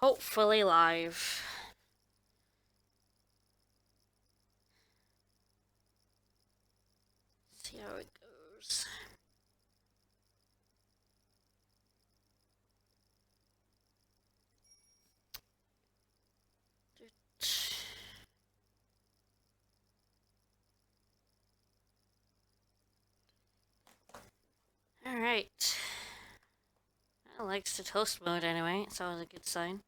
Hopefully live. See how it goes. Alright. That likes the toast mode anyway. It's always a good sign.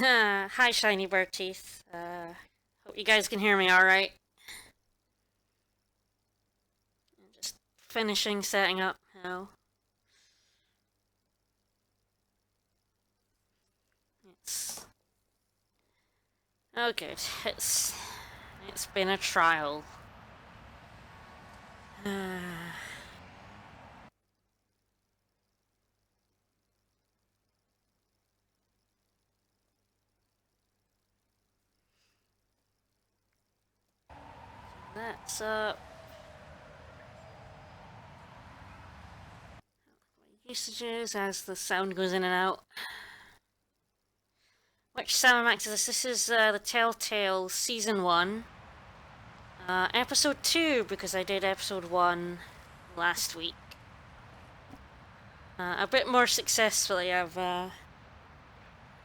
Hi, Shiny Bird Teeth. Hope you guys can hear me alright. Just finishing setting up now. Oh good. It's been a trial. That's usages as the sound goes in and out. Which Salmon Max is this? This is the Telltale Season 1. Episode 2, because I did Episode 1 last week. A bit more successfully. I've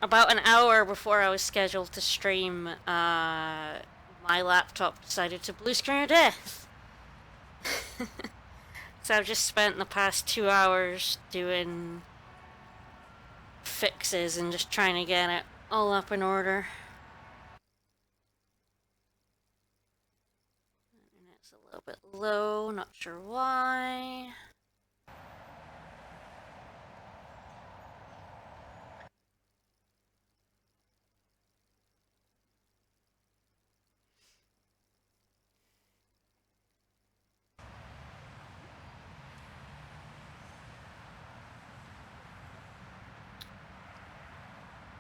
about an hour before I was scheduled to stream, my laptop decided to blue screen of death. So I've just spent the past 2 hours doing fixes and just trying to get it all up in order. Internet's a little bit low, not sure why.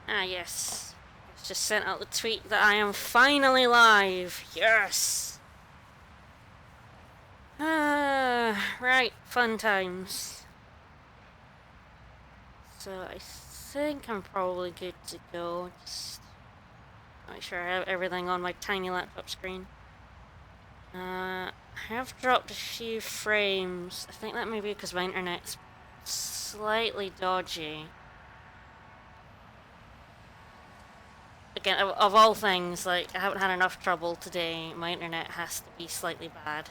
Ah, yes. It's just sent out the tweet that I am finally live. Yes! Right. Fun times. So, I think I'm probably good to go. Just make sure I have everything on my tiny laptop screen. I have dropped a few frames. I think that may be because my internet's slightly dodgy. Again, of all things, like, I haven't had enough trouble today. My internet has to be slightly bad.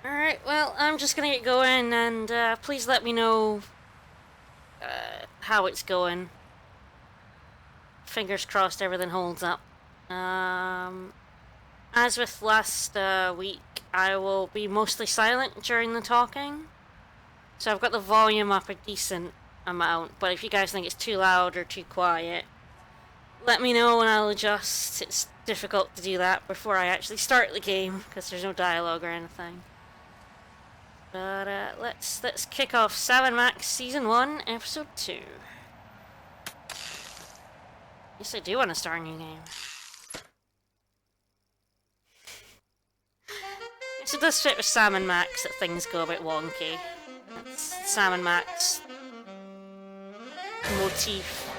Alright, well, I'm just gonna get going, and please let me know how it's going. Fingers crossed everything holds up. As with last week, I will be mostly silent during the talking. So I've got the volume up a decent amount, but if you guys think it's too loud or too quiet, let me know and I'll adjust. It's difficult to do that before I actually start the game, because there's no dialogue or anything. But let's kick off Salmon Max Season 1, Episode 2. Yes, I do want to start a new game. Yes, it does fit with Salmon Max that things go a bit wonky. That's Salmon Max motif.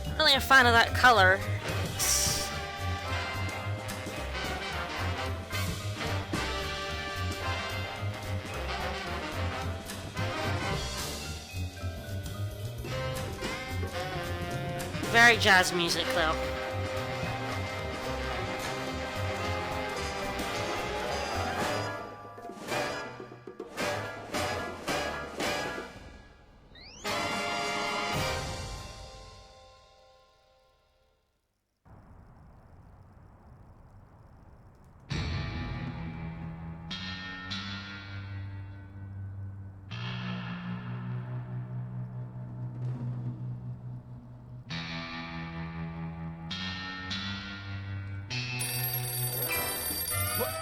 Not really a fan of that color. Very jazz music, though.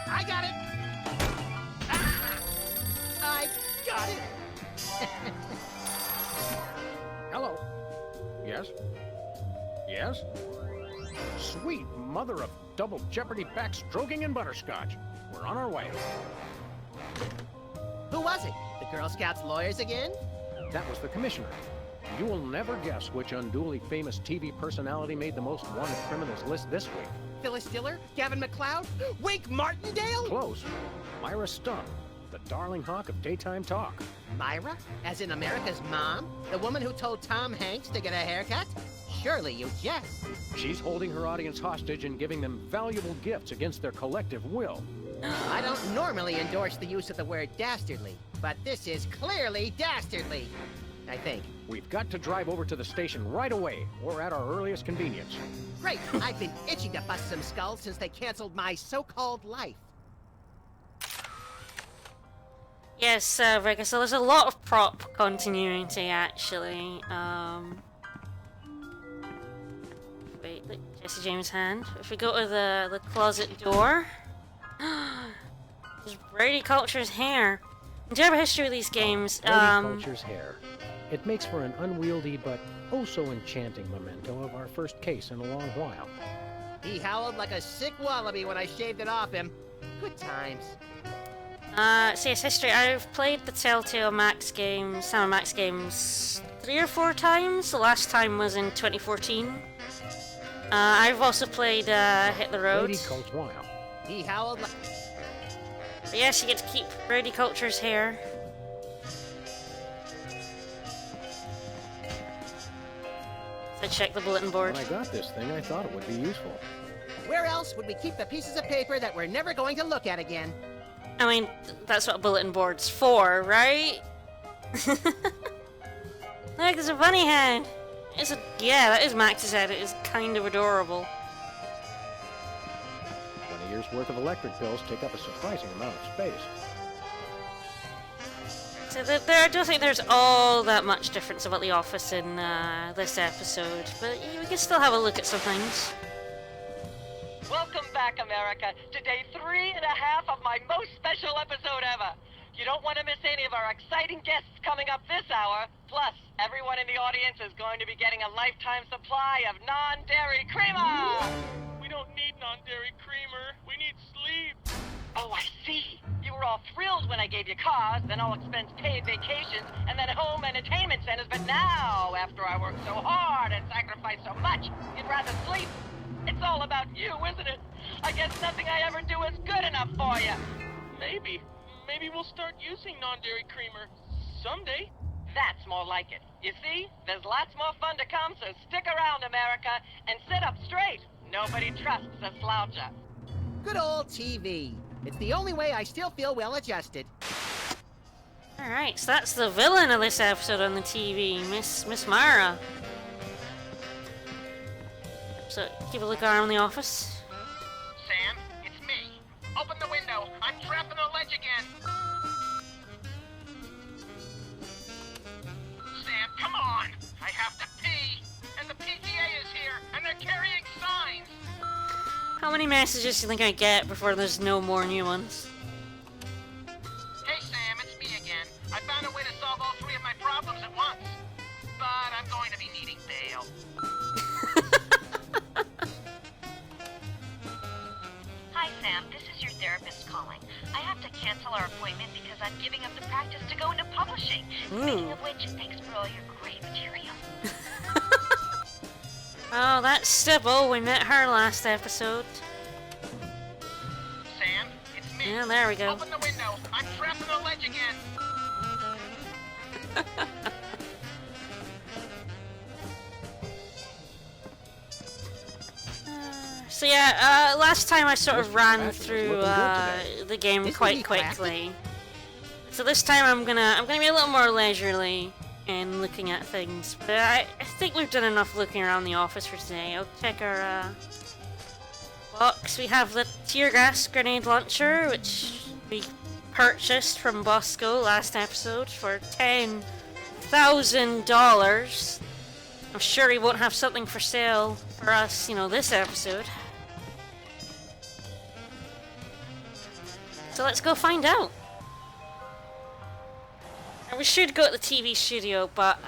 I got it! Ah! I got it! Hello. Yes? Yes? Sweet mother of double jeopardy backstroking and butterscotch. We're on our way. Who was it? The Girl Scouts lawyers again? That was the commissioner. You will never guess which unduly famous TV personality made the most wanted criminals list this week. Phyllis Diller? Gavin McLeod? Wink Martindale? Close. Myra Stump, the darling hawk of daytime talk. Myra? As in America's mom? The woman who told Tom Hanks to get a haircut? Surely you jest. She's holding her audience hostage and giving them valuable gifts against their collective will. I don't normally endorse the use of the word dastardly, but this is clearly dastardly. I think. We've got to drive over to the station right away, or at our earliest convenience. Great! I've been itching to bust some skulls since they canceled my so-called life. Yes, Rick, so there's a lot of prop continuity, actually. Wait, look, Jesse James' hand. If we go to the closet door... There's Brady Culture's hair. Do you have a history with these games? Brady Culture's hair. It makes for an unwieldy but oh-so-enchanting memento of our first case in a long while. He howled like a sick wallaby when I shaved it off him. Good times. So yes, history. I've played the Telltale Max games, Summer Max games 3 or 4 times. The last time was in 2014. I've also played Hit the Road. Brady Culture's while. He howled like... But yes, you get to keep Brady Culture's hair. So check the bulletin board. When I got this thing, I thought it would be useful. Where else would we keep the pieces of paper that we're never going to look at again? I mean, that's what a bulletin board's for, right? Look, there's a bunny head. Yeah, that is Max's head. It is kind of adorable. 20 years' worth of electric bills take up a surprising amount of space. So I don't think there's all that much difference about the office in this episode, but we can still have a look at some things. Welcome back, America, to day 3.5 of my most special episode ever. You don't want to miss any of our exciting guests coming up this hour. Plus, everyone in the audience is going to be getting a lifetime supply of non-dairy creamer. We don't need non-dairy creamer. We need sleep. Oh, I see. You were all thrilled when I gave you cars, then all expense paid vacations, and then home entertainment centers. But now, after I worked so hard and sacrificed so much, you'd rather sleep. It's all about you, isn't it? I guess nothing I ever do is good enough for you. Maybe we'll start using non-dairy creamer someday. That's more like it. You see, there's lots more fun to come, so stick around, America, and sit up straight. Nobody trusts a sloucher. Good old TV. It's the only way I still feel well-adjusted. Alright, so that's the villain of this episode on the TV, Miss Myra. So, keep a lookout around the office. Sam, it's me. Open the window. I'm trapped on the ledge again. Sam, come on. I have to pee. And the PTA is here, and they're carrying signs. How many messages do you think I get before there's no more new ones? Hey, Sam, it's me again. I found a way to solve all 3 of my problems at once. But I'm going to be needing bail. Hi, Sam. This is your therapist calling. I have to cancel our appointment because I'm giving up the practice to go into publishing. Speaking of which, thanks for all your great material. Oh, that's Sybil. We met her last episode. Sam, it's me. Yeah, there we go. Open the window. I'm trapped on the ledge again. So yeah, last time I sort of Mr. ran Patch is through looking good today. the game Isn't quite he quickly. So this time I'm gonna be a little more leisurely in looking at things. But I think we've done enough looking around the office for today. I'll check our box. We have the tear gas grenade launcher, which we purchased from Bosco last episode for $10,000. I'm sure he won't have something for sale for us, this episode. So let's go find out. And we should go to the TV studio, but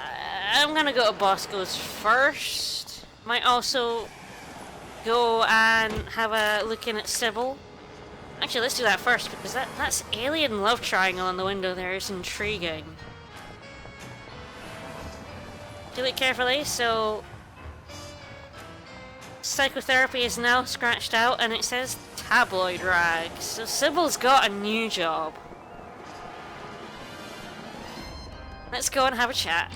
I'm gonna go to Bosco's first. Might also go and have a look in at Sybil. Actually, let's do that first, because that's alien love triangle on the window there is intriguing. Do it carefully. So psychotherapy is now scratched out and it says tabloid rags. So Sybil's got a new job. Let's go and have a chat.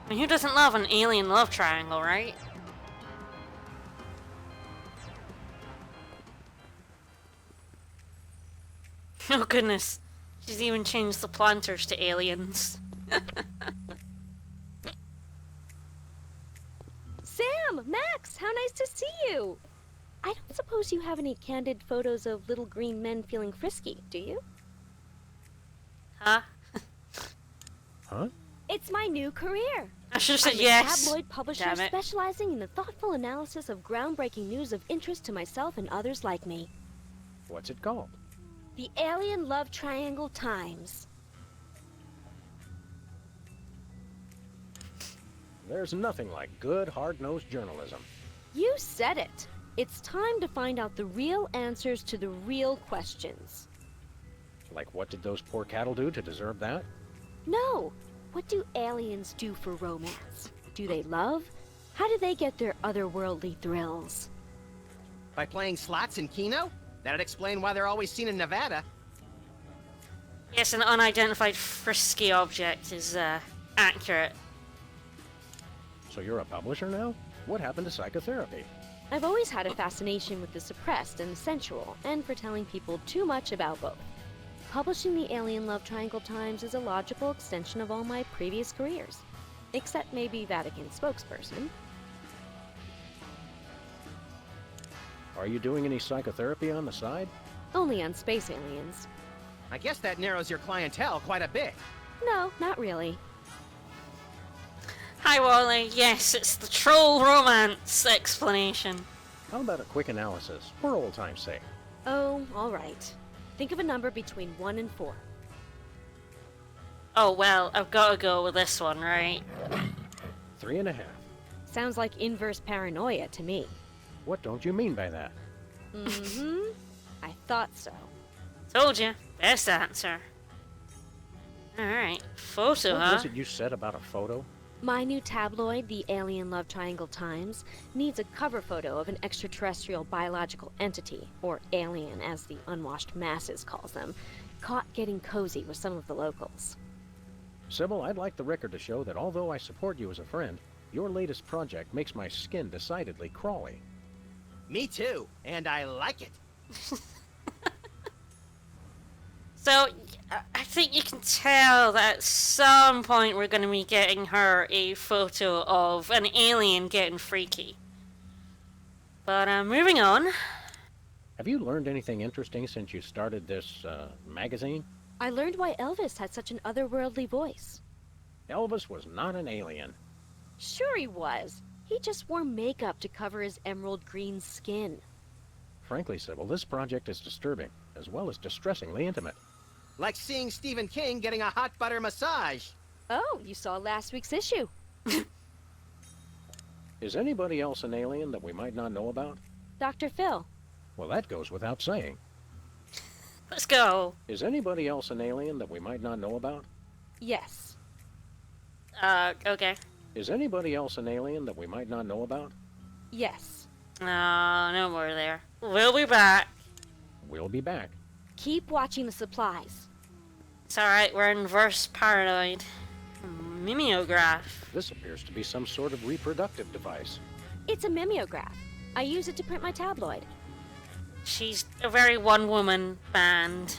I mean, who doesn't love an alien love triangle, right? Oh goodness, she's even changed the planters to aliens. Sam! Max! How nice to see you! I don't suppose you have any candid photos of little green men feeling frisky, do you? Huh? Huh? It's my new career! I should have said I'm yes. a tabloid publisher Damn it. specializing in the thoughtful analysis of groundbreaking news of interest to myself and others like me. What's it called? The Alien Love Triangle Times. There's nothing like good, hard-nosed journalism. You said it. It's time to find out the real answers to the real questions. Like, what did those poor cattle do to deserve that? No! What do aliens do for romance? Do they love? How do they get their otherworldly thrills? By playing slots in Keno? That'd explain why they're always seen in Nevada. Yes, an unidentified frisky object is accurate. So you're a publisher now? What happened to psychotherapy? I've always had a fascination with the suppressed and the sensual, and for telling people too much about both. Publishing the Alien Love Triangle Times is a logical extension of all my previous careers. Except maybe Vatican spokesperson. Are you doing any psychotherapy on the side? Only on space aliens. I guess that narrows your clientele quite a bit. No, not really. Hi, Wally. Yes, it's the troll romance explanation. How about a quick analysis, for old time's sake? Oh, alright. Think of a number between 1 and 4. Oh, well, I've got to go with this one, right? 3.5. Sounds like inverse paranoia to me. What don't you mean by that? Mm-hmm. I thought so. Told you. Best answer. Alright. Photo, What huh? was it you said about a photo? My new tabloid, the Alien Love Triangle Times, needs a cover photo of an extraterrestrial biological entity, or alien as the unwashed masses calls them, caught getting cozy with some of the locals. Sybil, I'd like the record to show that although I support you as a friend, your latest project makes my skin decidedly crawly. Me too, and I like it. So, I think you can tell that at some point we're going to be getting her a photo of an alien getting freaky. But, moving on. Have you learned anything interesting since you started this, magazine? I learned why Elvis had such an otherworldly voice. Elvis was not an alien. Sure he was. He just wore makeup to cover his emerald green skin. Frankly, Sybil, this project is disturbing, as well as distressingly intimate. Like seeing Stephen King getting a hot butter massage. Oh, you saw last week's issue. Is anybody else an alien that we might not know about? Dr. Phil. Well, that goes without saying. Let's go. Is anybody else an alien that we might not know about? Yes. Okay. Is anybody else an alien that we might not know about? Yes. No more there. We'll be back. We'll be back. Keep watching the supplies. It's alright, we're inverse paranoid. Mimeograph. This appears to be some sort of reproductive device. It's a mimeograph. I use it to print my tabloid. She's a very one-woman band.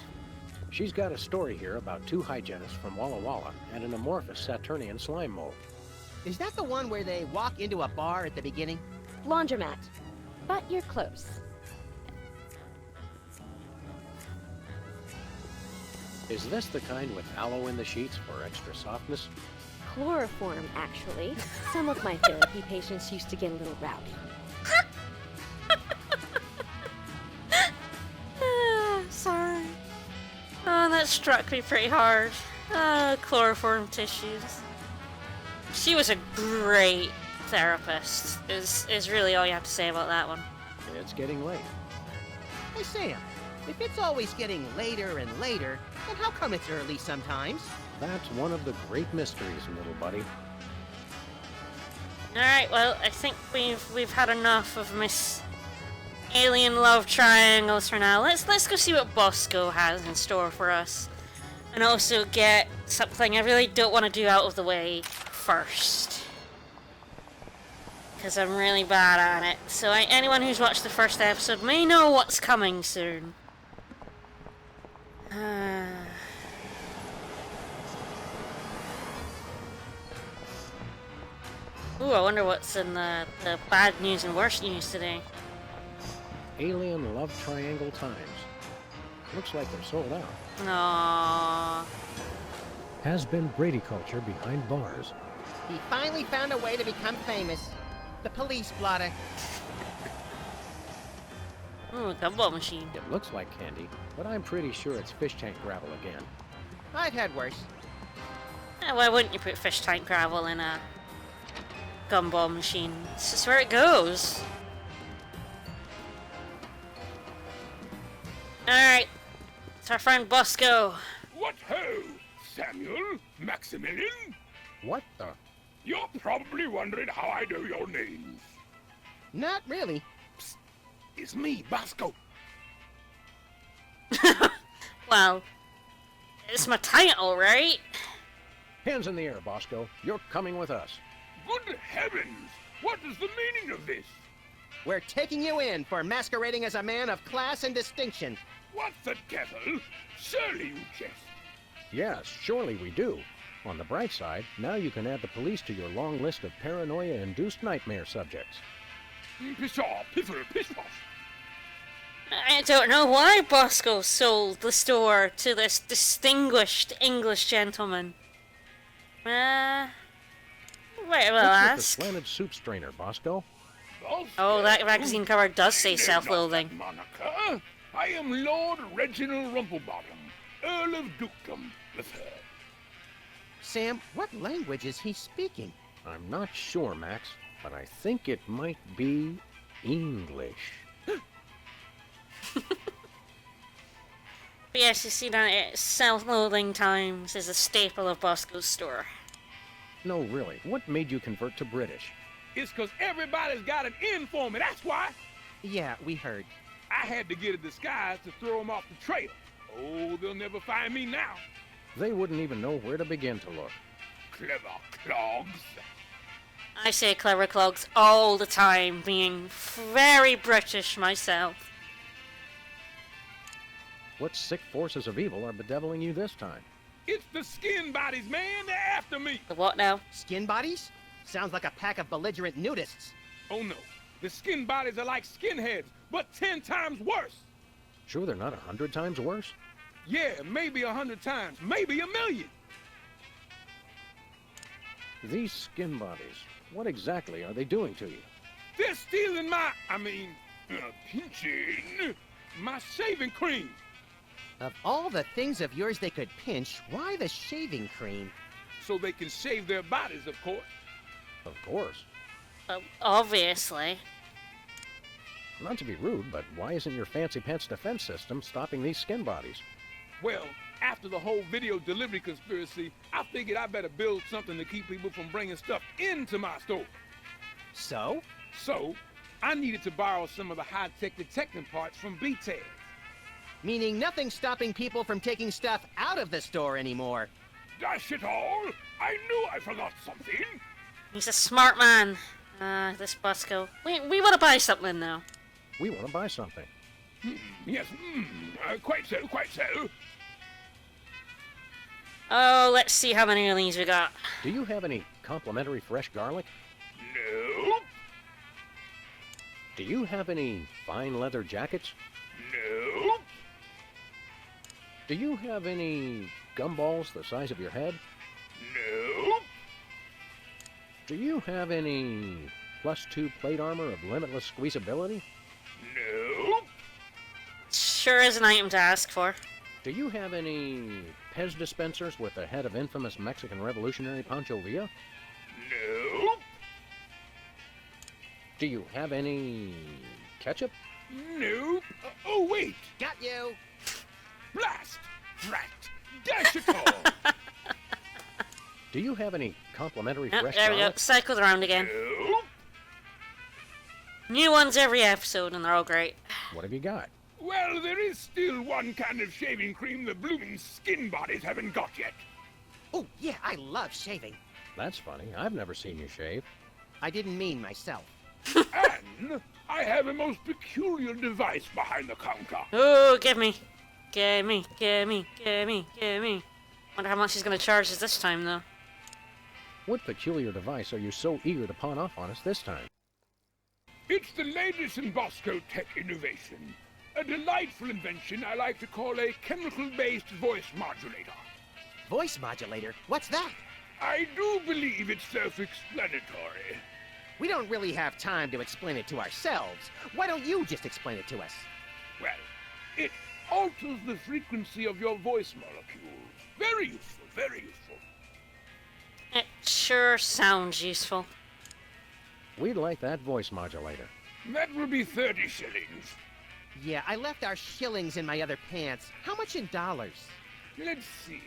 She's got a story here about 2 hygienists from Walla Walla and an amorphous Saturnian slime mold. Is that the one where they walk into a bar at the beginning? Laundromat. But you're close. Is this the kind with aloe in the sheets for extra softness? Chloroform, actually. Some of my therapy patients used to get a little rowdy. Sorry. Oh, that struck me pretty hard. Chloroform tissues. She was a great therapist, is really all you have to say about that one. It's getting late. Hey, Sam, if it's always getting later and later, then how come it's early sometimes? That's one of the great mysteries, little buddy. Alright, well, I think we've had enough of Miss Alien Love Triangles for now. Let's go see what Bosco has in store for us. And also get something I really don't want to do out of the way first. Because I'm really bad at it. So anyone who's watched the first episode may know what's coming soon. Ooh, I wonder what's in the bad news and worst news today. Alien Love Triangle Times. Looks like they're sold out. Aww. Has been Brady culture behind bars. He finally found a way to become famous. The police blotter. Ooh, a gumball machine. It looks like candy, but I'm pretty sure it's fish tank gravel again. I've had worse. Why wouldn't you put fish tank gravel in a gumball machine? It's just where it goes. Alright. It's our friend Bosco. What ho, Samuel? Maximilian? What the? You're probably wondering how I know your names. Not really. It's me, Bosco. Well, it's my title, right? Hands in the air, Bosco. You're coming with us. Good heavens! What is the meaning of this? We're taking you in for masquerading as a man of class and distinction. What the devil? Surely you jest. Yes, surely we do. On the bright side, now you can add the police to your long list of paranoia-induced nightmare subjects. Pshaw, piffle, pish posh. I don't know why Bosco sold the store to this distinguished English gentleman. Wait, we'll ask. The slanted soup strainer, Bosco. Oh, that magazine cover does say self-loathing. Monica, I am Lord Reginald Rumplebottom, Earl of Dukedom, the Third. Sam, what language is he speaking? I'm not sure, Max, but I think it might be English. But yes, you see that self-loathing times is a staple of Bosco's store. No, really. What made you convert to British? It's 'cause everybody's got an in for me, that's why. Yeah, we heard. I had to get a disguise to throw them off the trail. Oh, they'll never find me now. They wouldn't even know where to begin to look. Clever clogs. I say clever clogs all the time, being very British myself. What sick forces of evil are bedeviling you this time? It's the skin bodies, man. They're after me. The what now? Skin bodies? Sounds like a pack of belligerent nudists. Oh, no. The skin bodies are like skinheads, but 10 times worse. Sure they're not 100 times worse? Yeah, maybe 100 times, maybe 1,000,000. These skin bodies, what exactly are they doing to you? They're stealing pinching my shaving cream. Of all the things of yours they could pinch, why the shaving cream? So they can shave their bodies, of course. Of course. Obviously. Not to be rude, but why isn't your fancy pants defense system stopping these skin bodies? Well, after the whole video delivery conspiracy, I figured I better build something to keep people from bringing stuff into my store. So? So, I needed to borrow some of the high-tech detecting parts from BTED. Meaning nothing's stopping people from taking stuff out of the store anymore. Dash it all! I knew I forgot something! He's a smart man. This Bosco. We want to buy something now. We want to buy something. Yes, quite so, quite so. Oh, let's see how many of these we got. Do you have any complimentary fresh garlic? No, Do you have any fine leather jackets? no, Do you have any gumballs the size of your head? no, Do you have any +2 plate armor of limitless squeezability? no, Sure is an item to ask for. Do you have any Pez dispensers with the head of infamous Mexican revolutionary Pancho Villa? no, Do you have any ketchup? no. Oh, wait. Got you. Blast! Drat! Dash it all! Do you have any complimentary Yep, fresh there we go. garlic? Cycled around again. No. New ones every episode, and they're all great. What have you got? Well, there is still one kind of shaving cream the blooming skin bodies haven't got yet. Oh, yeah, I love shaving. That's funny. I've never seen you shave. I didn't mean myself. And I have a most peculiar device behind the counter. Oh, give me. Give me, give me, give me, give me. Wonder how much he's gonna charge us this time, though. What peculiar device are you so eager to pawn off on us this time? It's the latest in Bosco tech innovation. A delightful invention I like to call a chemical-based voice modulator. Voice modulator? What's that? I do believe it's self-explanatory. We don't really have time to explain it to ourselves. Why don't you just explain it to us? Well, it alters the frequency of your voice molecules. Very useful, very useful. It sure sounds useful. We'd like that voice modulator. That will be 30 shillings. Yeah, I left our shillings in my other pants. How much in dollars? Let's see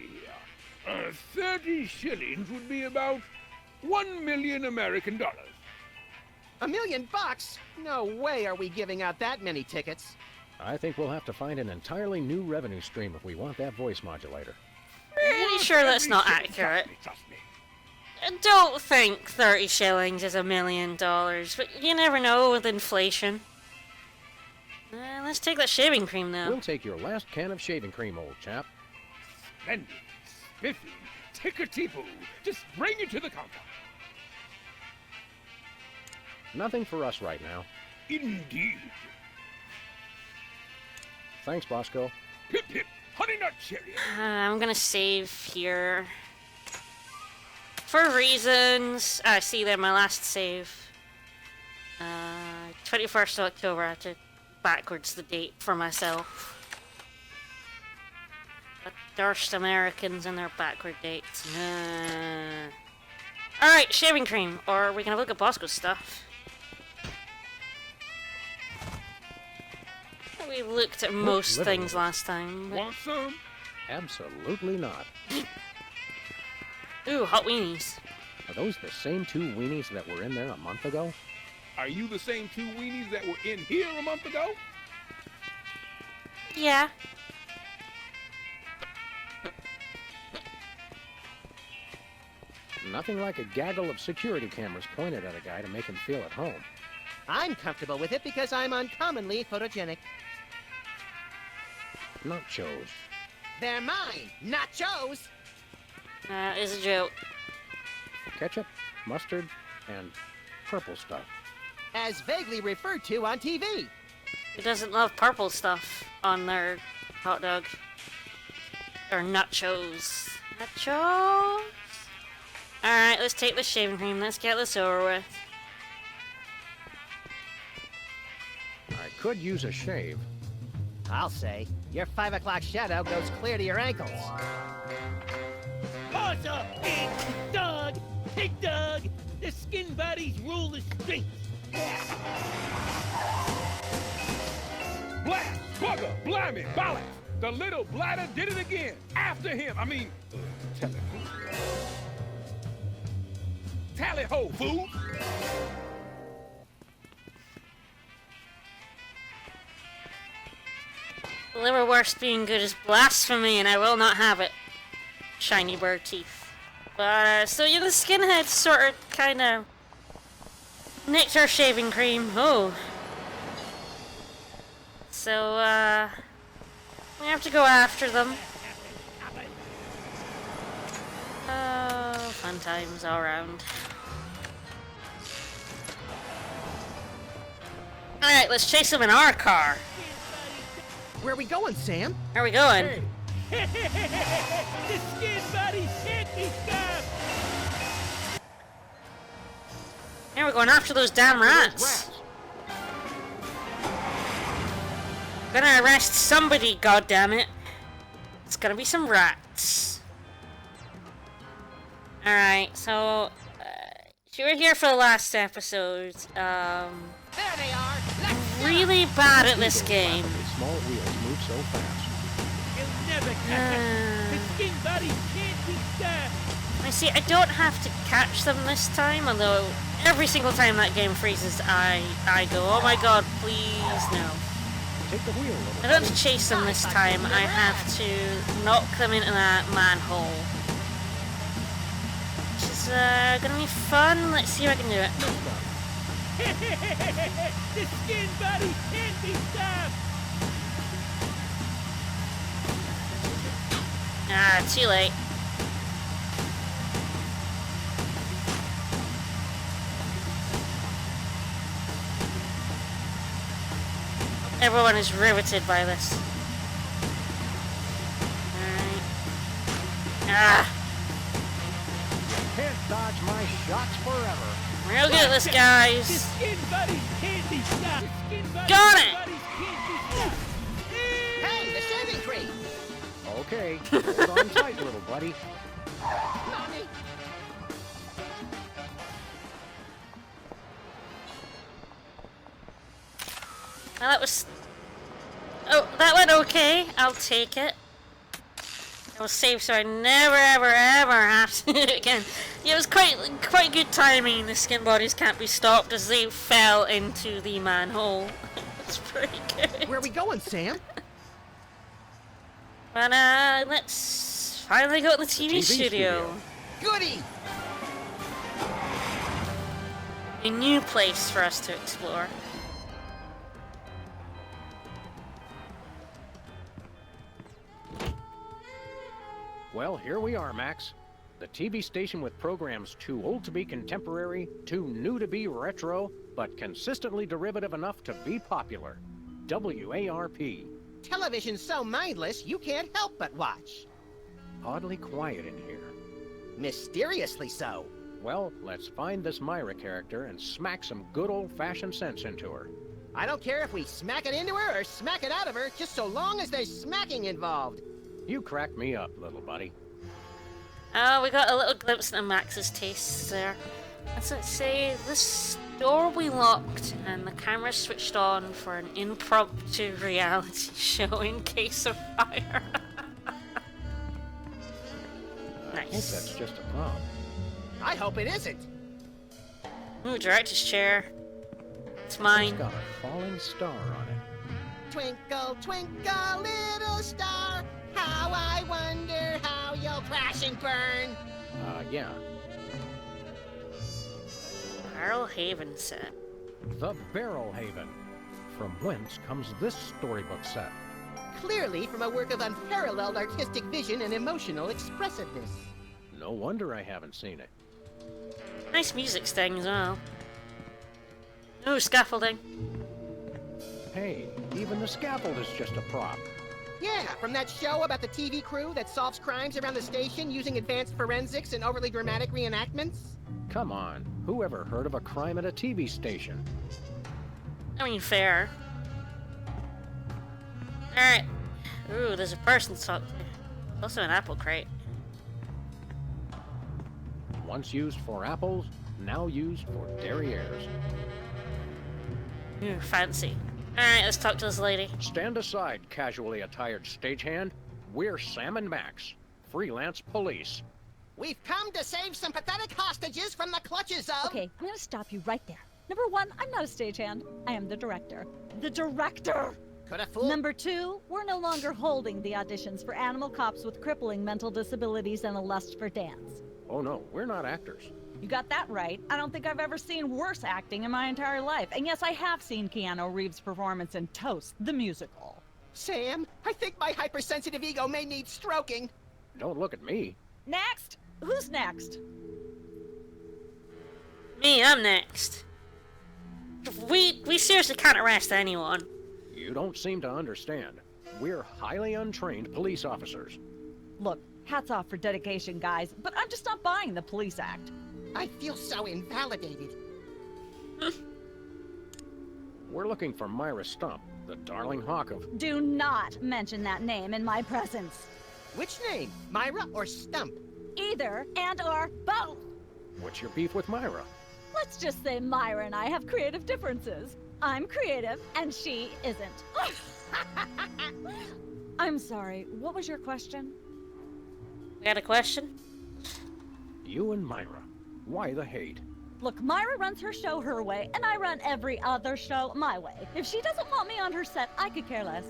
here. 30 shillings would be about 1 million American dollars. $1 million? No way are we giving out that many tickets. I think we'll have to find an entirely new revenue stream if we want that voice modulator. Pretty Worth sure that's every not shilling, accurate. Trust me. I don't think 30 shillings is $1 million, but you never know with inflation. Let's take that shaving cream, though. We'll take your last can of shaving cream, old chap. Splendid, spiffy, tickety-boo. Just bring it to the counter. Nothing for us right now. Indeed. Thanks, Bosco. Hip hip, honey nut cherry. I'm gonna save here. For reasons... I see there, my last save. 21st of October, I have to backwards the date for myself. The Darst Americans and their backward dates. Alright, shaving cream. Or are we gonna look at Bosco's stuff? We looked at most literally. things last time. But... Want some? Absolutely not. Ooh, hot weenies. Are those the same 2 weenies that were in there a month ago? Are you the same 2 weenies that were in here a month ago? Yeah. Nothing like a gaggle of security cameras pointed at a guy to make him feel at home. I'm comfortable with it because I'm uncommonly photogenic. Nachos. They're mine, nachos! That is a joke. Ketchup, mustard, and purple stuff. As vaguely referred to on TV. Who doesn't love purple stuff on their hot dog? Or nachos. Nachos? Alright, let's take the shaving cream. Let's get this over with. I could use a shave. I'll say, your 5 o'clock shadow goes clear to your ankles. Paws up, big dog! Big dog! The skin bodies rule the streets! Blast! Bugger! Blimey! Ballot! The little bladder did it again! After him! Tell it. Tally ho, fool! Liverwurst being good is blasphemy, and I will not have it. Shiny bird teeth. But, so yeah, the skinheads sort of, kind of... Nectar shaving cream. Oh. So, we have to go after them. Oh, fun times all around. Alright, let's chase them in our car. Where are we going, Sam? Where are we going? The skin buddies can't be stopped! Yeah, we're going after those damn rats. Gonna arrest somebody, goddammit. It's gonna be some rats. Alright, so you were here for the last episode. There they are. Really bad at this game. Small wheels move so fast. You'll never catch us! The skin buddies can't be stopped! I see, I don't have to catch them this time, although every single time that game freezes, I go, oh my god, please no. Take the wheel. I don't have to chase them this time, I have to knock them into that manhole. Which is gonna be fun, let's see if I can do it. The skin buddies can't be stopped! Ah, too late. Everyone is riveted by this. Alright. Ah! Can't dodge my shots forever. Real good at this, guys. The skin buddies can't be stopped! The skin buddies, Got it! buddies can't be stopped! Hey, the shaving cream. Okay, hold on tight, little buddy. Mommy. Well, that was... Oh, that went okay. I'll take it. I was safe, so I never, ever, ever have to do it again. Yeah, it was quite good timing. The skin bodies can't be stopped as they fell into the manhole. It's pretty good. Where are we going, Sam? But, let's finally go to the TV studio. Goody! A new place for us to explore. Well, here we are, Max. The TV station with programs too old to be contemporary, too new to be retro, but consistently derivative enough to be popular. WARP. Television's so mindless, you can't help but watch. Oddly quiet in here. Mysteriously so. Well, let's find this Myra character and smack some good old-fashioned sense into her. I don't care if we smack it into her or smack it out of her, just so long as there's smacking involved. You crack me up, little buddy. Oh, we got a little glimpse into Max's tastes there. As I say, this door we locked and the camera switched on for an impromptu reality show in case of fire. I hope Nice. that's just a prop. I hope it isn't. Ooh, director's chair. It's It's mine. got a falling star on it. Twinkle, twinkle, little star, how I wonder how you'll crash and burn. Yeah. Barrel Haven set. The Barrel Haven. From whence comes this storybook set? Clearly from a work of unparalleled artistic vision and emotional expressiveness. No wonder I haven't seen it. Nice music sting as well. Ooh, scaffolding. Hey, even the scaffold is just a prop. Yeah, from that show about the TV crew that solves crimes around the station using advanced forensics and overly dramatic reenactments. Come on, who ever heard of a crime at a TV station? I mean, fair. Alright. Ooh, there's a person talk there. Also an apple crate. Once used for apples, now used for derrieres. Ooh, fancy. Alright, let's talk to this lady. Stand aside, casually attired stagehand. We're Sam and Max, freelance police. We've come to save some pathetic hostages from the clutches of... Okay, I'm gonna stop you right there. Number one, I'm not a stagehand. I am the director. The director! Could have fooled... Number two, we're no longer holding the auditions for animal cops with crippling mental disabilities and a lust for dance. Oh no, we're not actors. You got that right. I don't think I've ever seen worse acting in my entire life. And yes, I have seen Keanu Reeves' performance in Toast, the musical. Sam, I think my hypersensitive ego may need stroking. Don't look at me. Next! Who's next? Me, I'm next. We seriously can't arrest anyone. You don't seem to understand. We're highly untrained police officers. Look, hats off for dedication, guys, but I'm just not buying the police act. I feel so invalidated. We're looking for Myra Stump, the darling hawk of... Do not mention that name in my presence. Which name, Myra or Stump? Either and or both. What's your beef with Myra? Let's just say Myra and I have creative differences. I'm creative, and she isn't. I'm sorry, what was your question? Got a question? You and Myra. Why the hate? Look, Myra runs her show her way, and I run every other show my way. If she doesn't want me on her set, I could care less.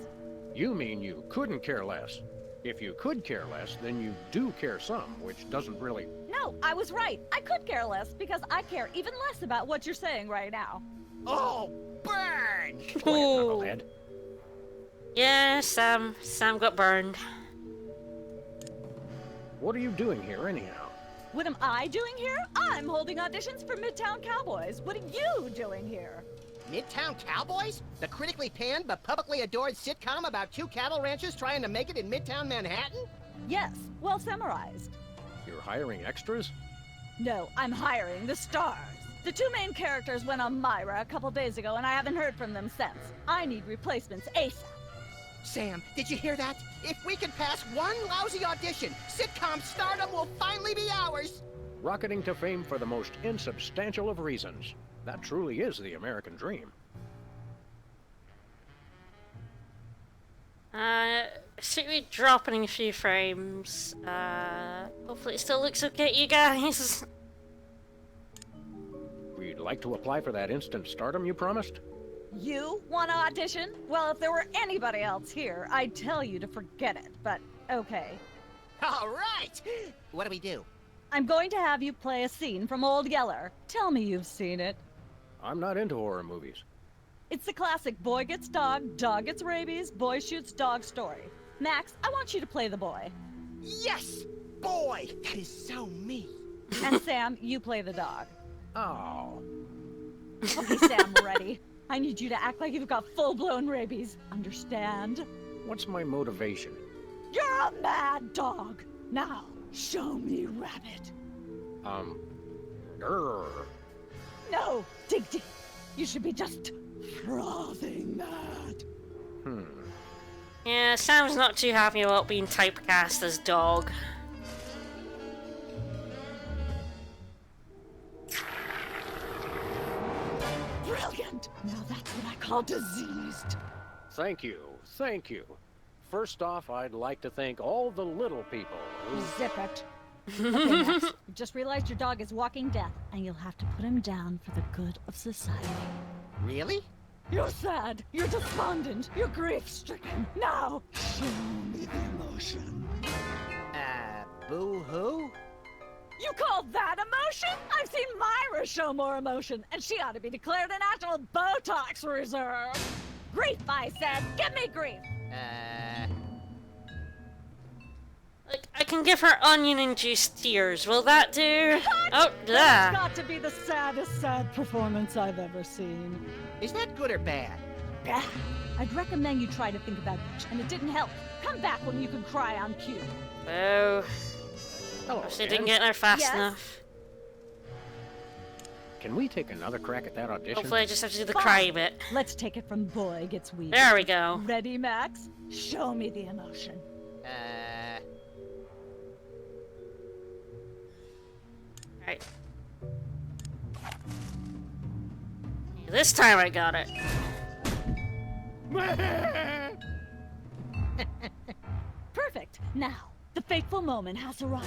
You mean you couldn't care less? If you could care less, then you do care some, which doesn't really... No, I was right. I could care less, because I care even less about what you're saying right now. Oh, burn! Quiet, knucklehead. Yeah, Sam got burned. What are you doing here, anyhow? What am I doing here? I'm holding auditions for Midtown Cowboys. What are you doing here? Midtown Cowboys? The critically panned but publicly adored sitcom about two cattle ranchers trying to make it in Midtown Manhattan? Yes, well summarized. You're hiring extras? No, I'm hiring the stars. The two main characters went on Myra a couple days ago, and I haven't heard from them since. I need replacements ASAP. Sam, did you hear that? If we can pass one lousy audition, sitcom stardom will finally be ours! Rocketing to fame for the most insubstantial of reasons. That truly is the American dream. Should we dropping a few frames? Hopefully it still looks okay, you guys. We'd like to apply for that instant stardom you promised? You want to audition? Well, if there were anybody else here, I'd tell you to forget it, but okay. All right! What do we do? I'm going to have you play a scene from Old Yeller. Tell me you've seen it. I'm not into horror movies. It's the classic boy gets dog gets rabies, boy shoots dog story. Max, I want you to play the boy. Yes! Boy, that is so me. And Sam, you play the dog. Oh. Okay, Sam, we're ready. I need you to act like you've got full-blown rabies. Understand? What's my motivation? You're a mad dog. Now, show me rabbit. Grr. No, dig deep. You should be just frothing mad. Yeah, Sam's not too happy about being typecast as dog. Brilliant! Now that's what I call diseased. Thank you, thank you. First off, I'd like to thank all the little people who... Zip it. Okay, Max, you just realized your dog is walking death, and you'll have to put him down for the good of society. Really? You're sad, you're despondent, you're grief-stricken. Now, show me the emotion. Boo-hoo? You call that emotion? I've seen Myra show more emotion, and she ought to be declared a national Botox reserve. Grief, I said. Give me grief. Like, I can give her onion-induced tears. Will that do? Cut! Oh, That's yeah. got to be the saddest sad performance I've ever seen. Is that good or bad? Bad. I'd recommend you try to think about it, and it didn't help. Come back when you can cry on cue. Oh. Hello, She Ann. didn't get there fast Yes? enough. Can we take another crack at that audition? Hopefully I just have to do the Fine. cry bit. Let's take it from boy gets weak. There we go. Ready, Max? Show me the emotion. Alright. This time I got it. Perfect. Now, the fateful moment has arrived.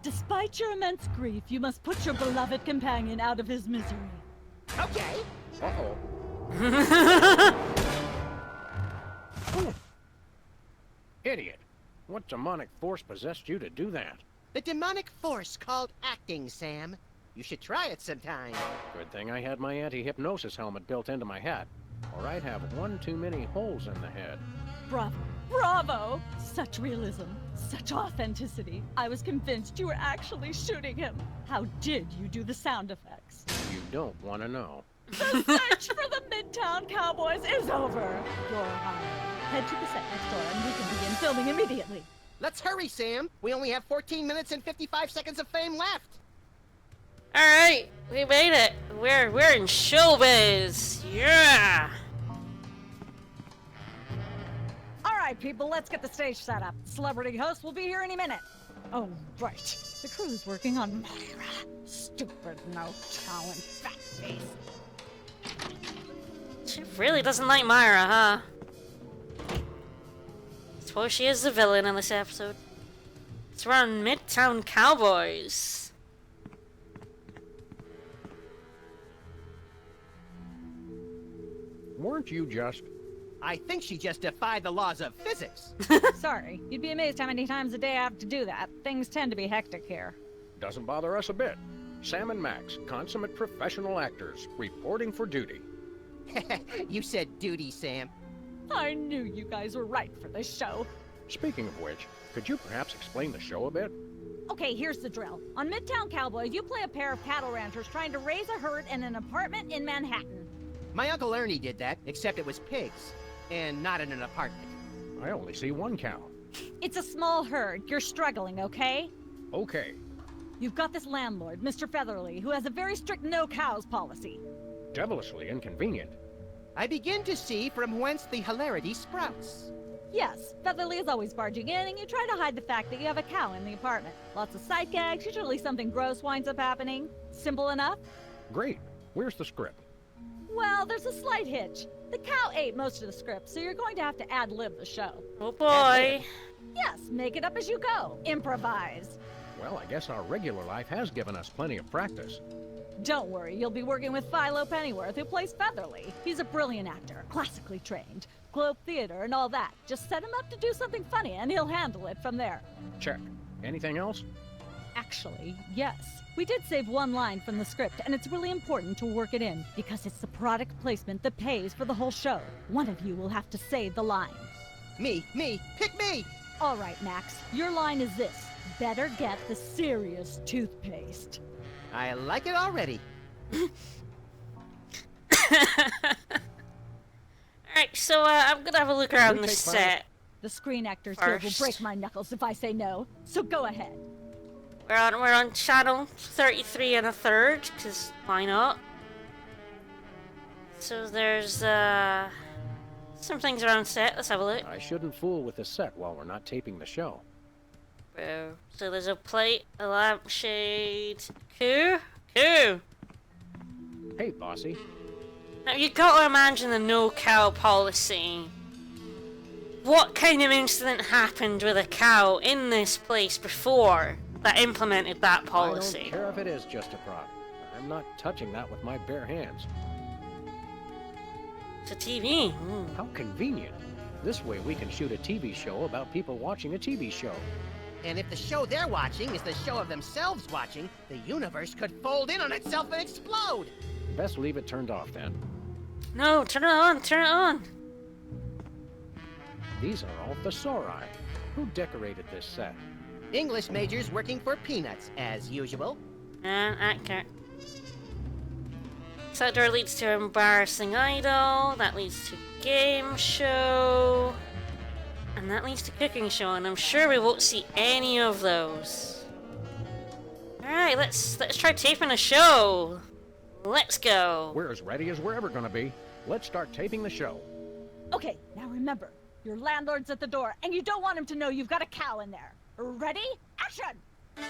Despite your immense grief, you must put your beloved companion out of his misery. Okay. Uh-oh. Idiot. What demonic force possessed you to do that? The demonic force called acting, Sam. You should try it sometime. Good thing I had my anti-hypnosis helmet built into my hat, or I'd have one too many holes in the head. Bravo. Bravo! Such realism, such authenticity. I was convinced you were actually shooting him. How did you do the sound effects? You don't want to know. The search for the Midtown Cowboys is over. You're hired. Head to the set next door and we can begin filming immediately. Let's hurry, Sam. We only have 14 minutes and 55 seconds of fame left. Alright, we made it. We're in showbiz. Yeah! Alright, people, let's get the stage set up. Celebrity host will be here any minute. Oh, right. The crew's working on Myra. Stupid, no talent, fat face. She really doesn't like Myra, huh? Suppose she is the villain in this episode. So we're on Midtown Cowboys. Weren't you just... I think she just defied the laws of physics. Sorry, you'd be amazed how many times a day I have to do that. Things tend to be hectic here. Doesn't bother us a bit. Sam and Max, consummate professional actors, reporting for duty. You said duty, Sam. I knew you guys were right for this show. Speaking of which, could you perhaps explain the show a bit? Okay, here's the drill. On Midtown Cowboys, you play a pair of cattle ranchers trying to raise a herd in an apartment in Manhattan. My Uncle Ernie did that, except it was pigs. And not in an apartment. I only see one cow. It's a small herd. You're struggling, okay? Okay. You've got this landlord, Mr. Featherly, who has a very strict no-cows policy. Devilishly inconvenient. I begin to see from whence the hilarity sprouts. Yes, Featherly is always barging in, and you try to hide the fact that you have a cow in the apartment. Lots of sight gags, usually something gross winds up happening. Simple enough? Great. Where's the script? Well, there's a slight hitch. The cow ate most of the script, so you're going to have to ad-lib the show. Oh boy. Yes, make it up as you go. Improvise. Well, I guess our regular life has given us plenty of practice. Don't worry, you'll be working with Philo Pennyworth, who plays Featherly. He's a brilliant actor, classically trained, Globe Theater and all that. Just set him up to do something funny, and he'll handle it from there. Check. Anything else? Actually, yes. We did save one line from the script, and it's really important to work it in, because it's the product placement that pays for the whole show. One of you will have to say the line. Me, pick me! All right, Max, your line is this. Better get the serious toothpaste. I like it already. Alright, so I'm gonna have a look around the set. The Screen Actors Guild will First. break my knuckles if I say no, so go ahead. We're on channel 33 and a third, because why not? So there's some things around set. Let's have a look. I shouldn't fool with the set while we're not taping the show. So there's a plate, a lampshade. Coo. Hey, bossy. Now you got to imagine the no cow policy. What kind of incident happened with a cow in this place before that implemented that policy? I don't care if it is just a prop. I'm not touching that with my bare hands. It's a TV. How convenient. This way we can shoot a TV show about people watching a TV show. And if the show they're watching is the show of themselves watching, the universe could fold in on itself and explode! Best leave it turned off then. No, turn it on, turn it on. These are all thesauri. Who decorated this set? English majors working for peanuts, as usual. Accurate. So that door leads to embarrassing idol, that leads to game show, and that leads to cooking show, and I'm sure we won't see any of those. Alright, let's try taping a show. Let's go. We're as ready as we're ever gonna be. Let's start taping the show. Okay, now remember, your landlord's at the door, and you don't want him to know you've got a cow in there. Ready? Action! They're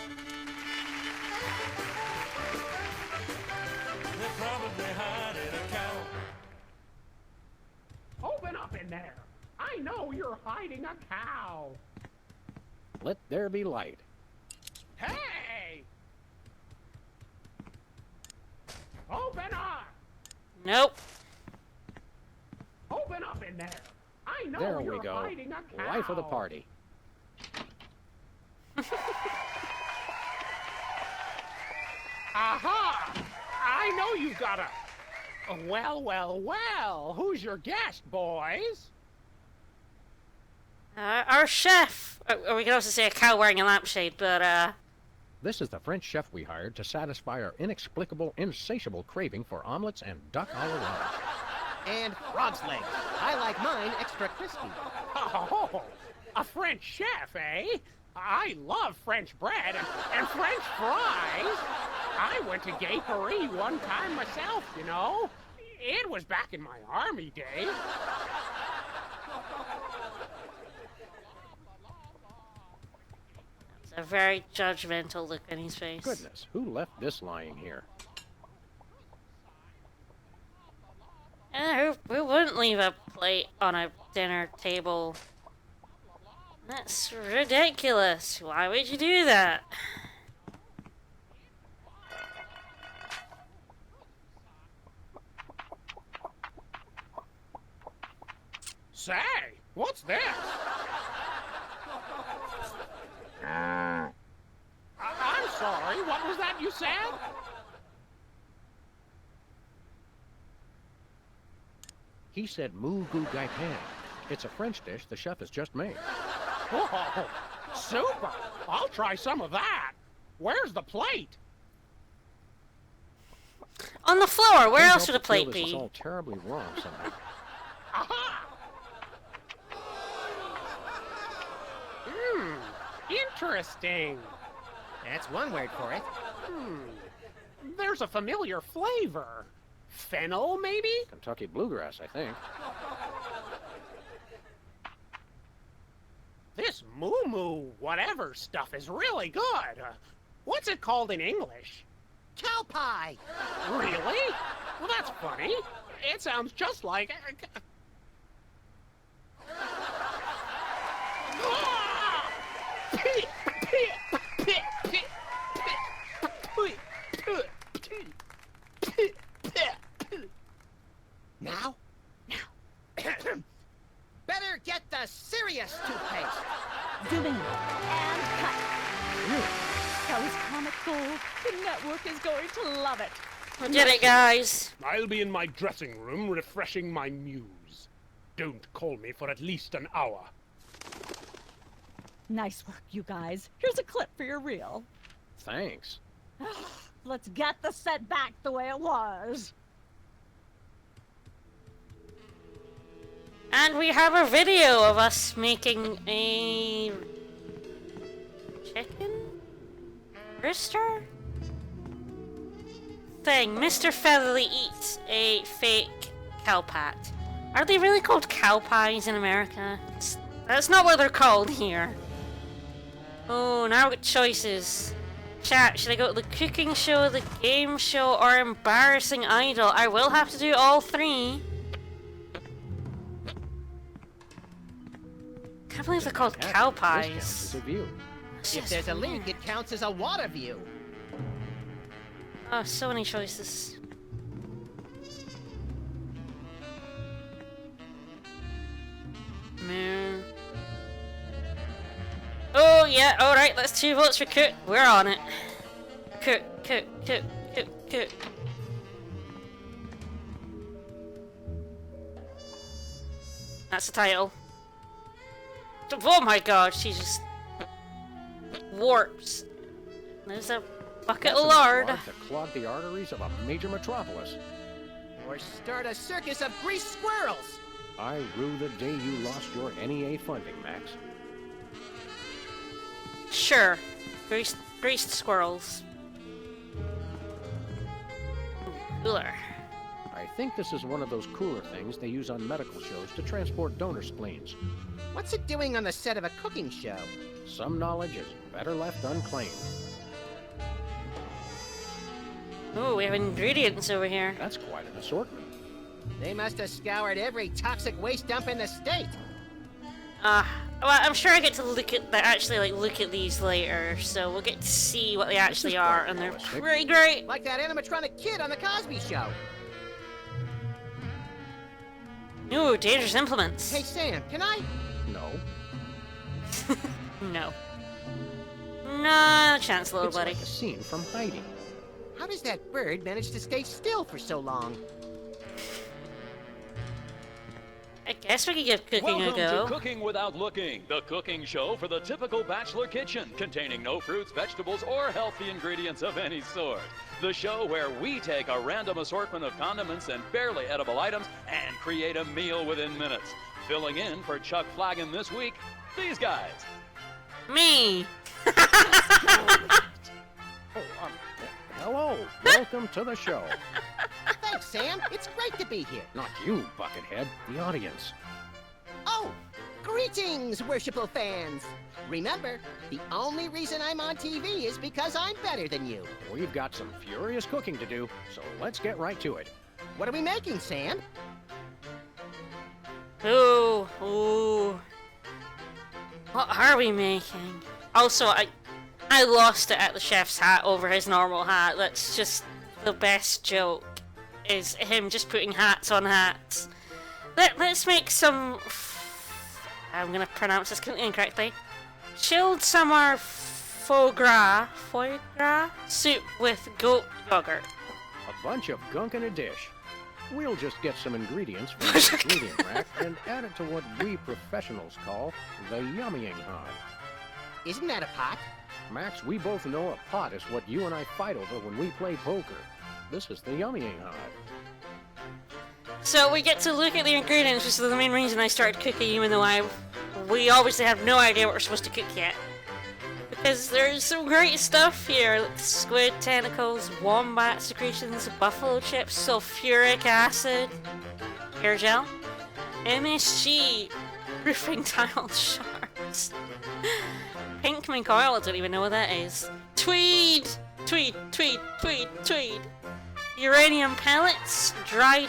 probably hiding a cow. Open up in there! I know you're hiding a cow! Let there be light. Hey! Open up! Nope. Open up in there! I know There you're we go. hiding a cow! Life of the party. Aha! I know you got a... Well, well, well. Who's your guest, boys? Our chef. Or we can also say a cow wearing a lampshade, but This is the French chef we hired to satisfy our inexplicable, insatiable craving for omelets and duck au l'orange. And frog's legs. I like mine extra crispy. Oh, a French chef, eh? I love French bread and French fries. I went to Gay Paris one time myself, you know. It was back in my army days. it's a very judgmental look on his face. Goodness, who left this lying here? Who wouldn't leave a plate on a dinner table? That's ridiculous. Why would you do that? Say, what's this? I'm sorry, what was that you said? He said moo goo gai pan. It's a French dish the chef has just made. Whoa, super! I'll try some of that. Where's the plate? On the floor. Where Can't else help would a but feel plate this is be? all terribly wrong somehow. Aha! Interesting. That's one word for it. There's a familiar flavor. Fennel, maybe? Kentucky bluegrass, I think. This moo whatever stuff is really good. What's it called in English? Cow pie. Really? Well, that's funny. It sounds just like... Now? Better get the serious toothpaste. Zooming and cut. That was comic gold. The network is going to love it. We did it, guys. I'll be in my dressing room refreshing my muse. Don't call me for at least an hour. Nice work, you guys. Here's a clip for your reel. Thanks. Let's get the set back the way it was. And we have a video of us making a chicken rooster thing. Mr. Featherly eats a fake cow pat. Are they really called cow pies in America? That's not what they're called here. Oh, now we got choices. Chat, should I go to the cooking show, the game show, or embarrassing idol? I will have to do all three. Can't believe they're called cow This pies. counts as a view. If there's a link, it counts as a water view. Oh, so many choices. Moo. Oh, yeah, alright, that's 2 votes for Cook. We're on it. Cook. That's the title. Oh my god, she just warps. There's a bucket That's of lard. enough to clog the arteries of a major metropolis. Or start a circus of greased squirrels. I rue the day you lost your NEA funding, Max. Sure. Greased squirrels. Cooler. I think this is one of those cooler things they use on medical shows to transport donor spleens. What's it doing on the set of a cooking show? Some knowledge is better left unclaimed. Ooh, we have ingredients over here. That's quite an assortment. They must have scoured every toxic waste dump in the state. Well, I'm sure I get to look at these later, so we'll get to see what they actually are, and they're pretty great. Like that animatronic kid on the Cosby Show. Ooh, dangerous implements. Hey, Sam, can I? No. No. No chance, little It's buddy. like a scene from Heidi. How does that bird manage to stay still for so long? I guess we could give cooking Welcome a go. to Cooking Without Looking, the cooking show for the typical bachelor kitchen, containing no fruits, vegetables, or healthy ingredients of any sort. The show where we take a random assortment of condiments and barely edible items and create a meal within minutes. Filling in for Chuck Flagon this week, these guys. Me! Hello. Welcome to the show. Thanks, Sam. It's great to be here. Not you, Buckethead. The audience. Oh, greetings, worshipful fans. Remember, the only reason I'm on TV is because I'm better than you. We've got some furious cooking to do, so let's get right to it. What are we making, Sam? Ooh, ooh. What are we making? Also, I lost it at the chef's hat over his normal hat. That's just the best joke, is him just putting hats on hats. Let's make some... I'm gonna pronounce this incorrectly. Chilled summer foie gras soup with goat yogurt. A bunch of gunk in a dish. We'll just get some ingredients from the ingredient rack and add it to what we professionals call the yummying hod. Isn't that a pot? Max, we both know a pot is what you and I fight over when we play poker. This is the yummying hod. So we get to look at the ingredients, which is the main reason I started cooking, even though we obviously have no idea what we're supposed to cook yet. Because there's some great stuff here, like squid tentacles, wombat secretions, buffalo chips, sulfuric acid, hair gel, MSG, roofing tile shards, pink mink oil, I don't even know what that is, tweed, uranium pellets, dried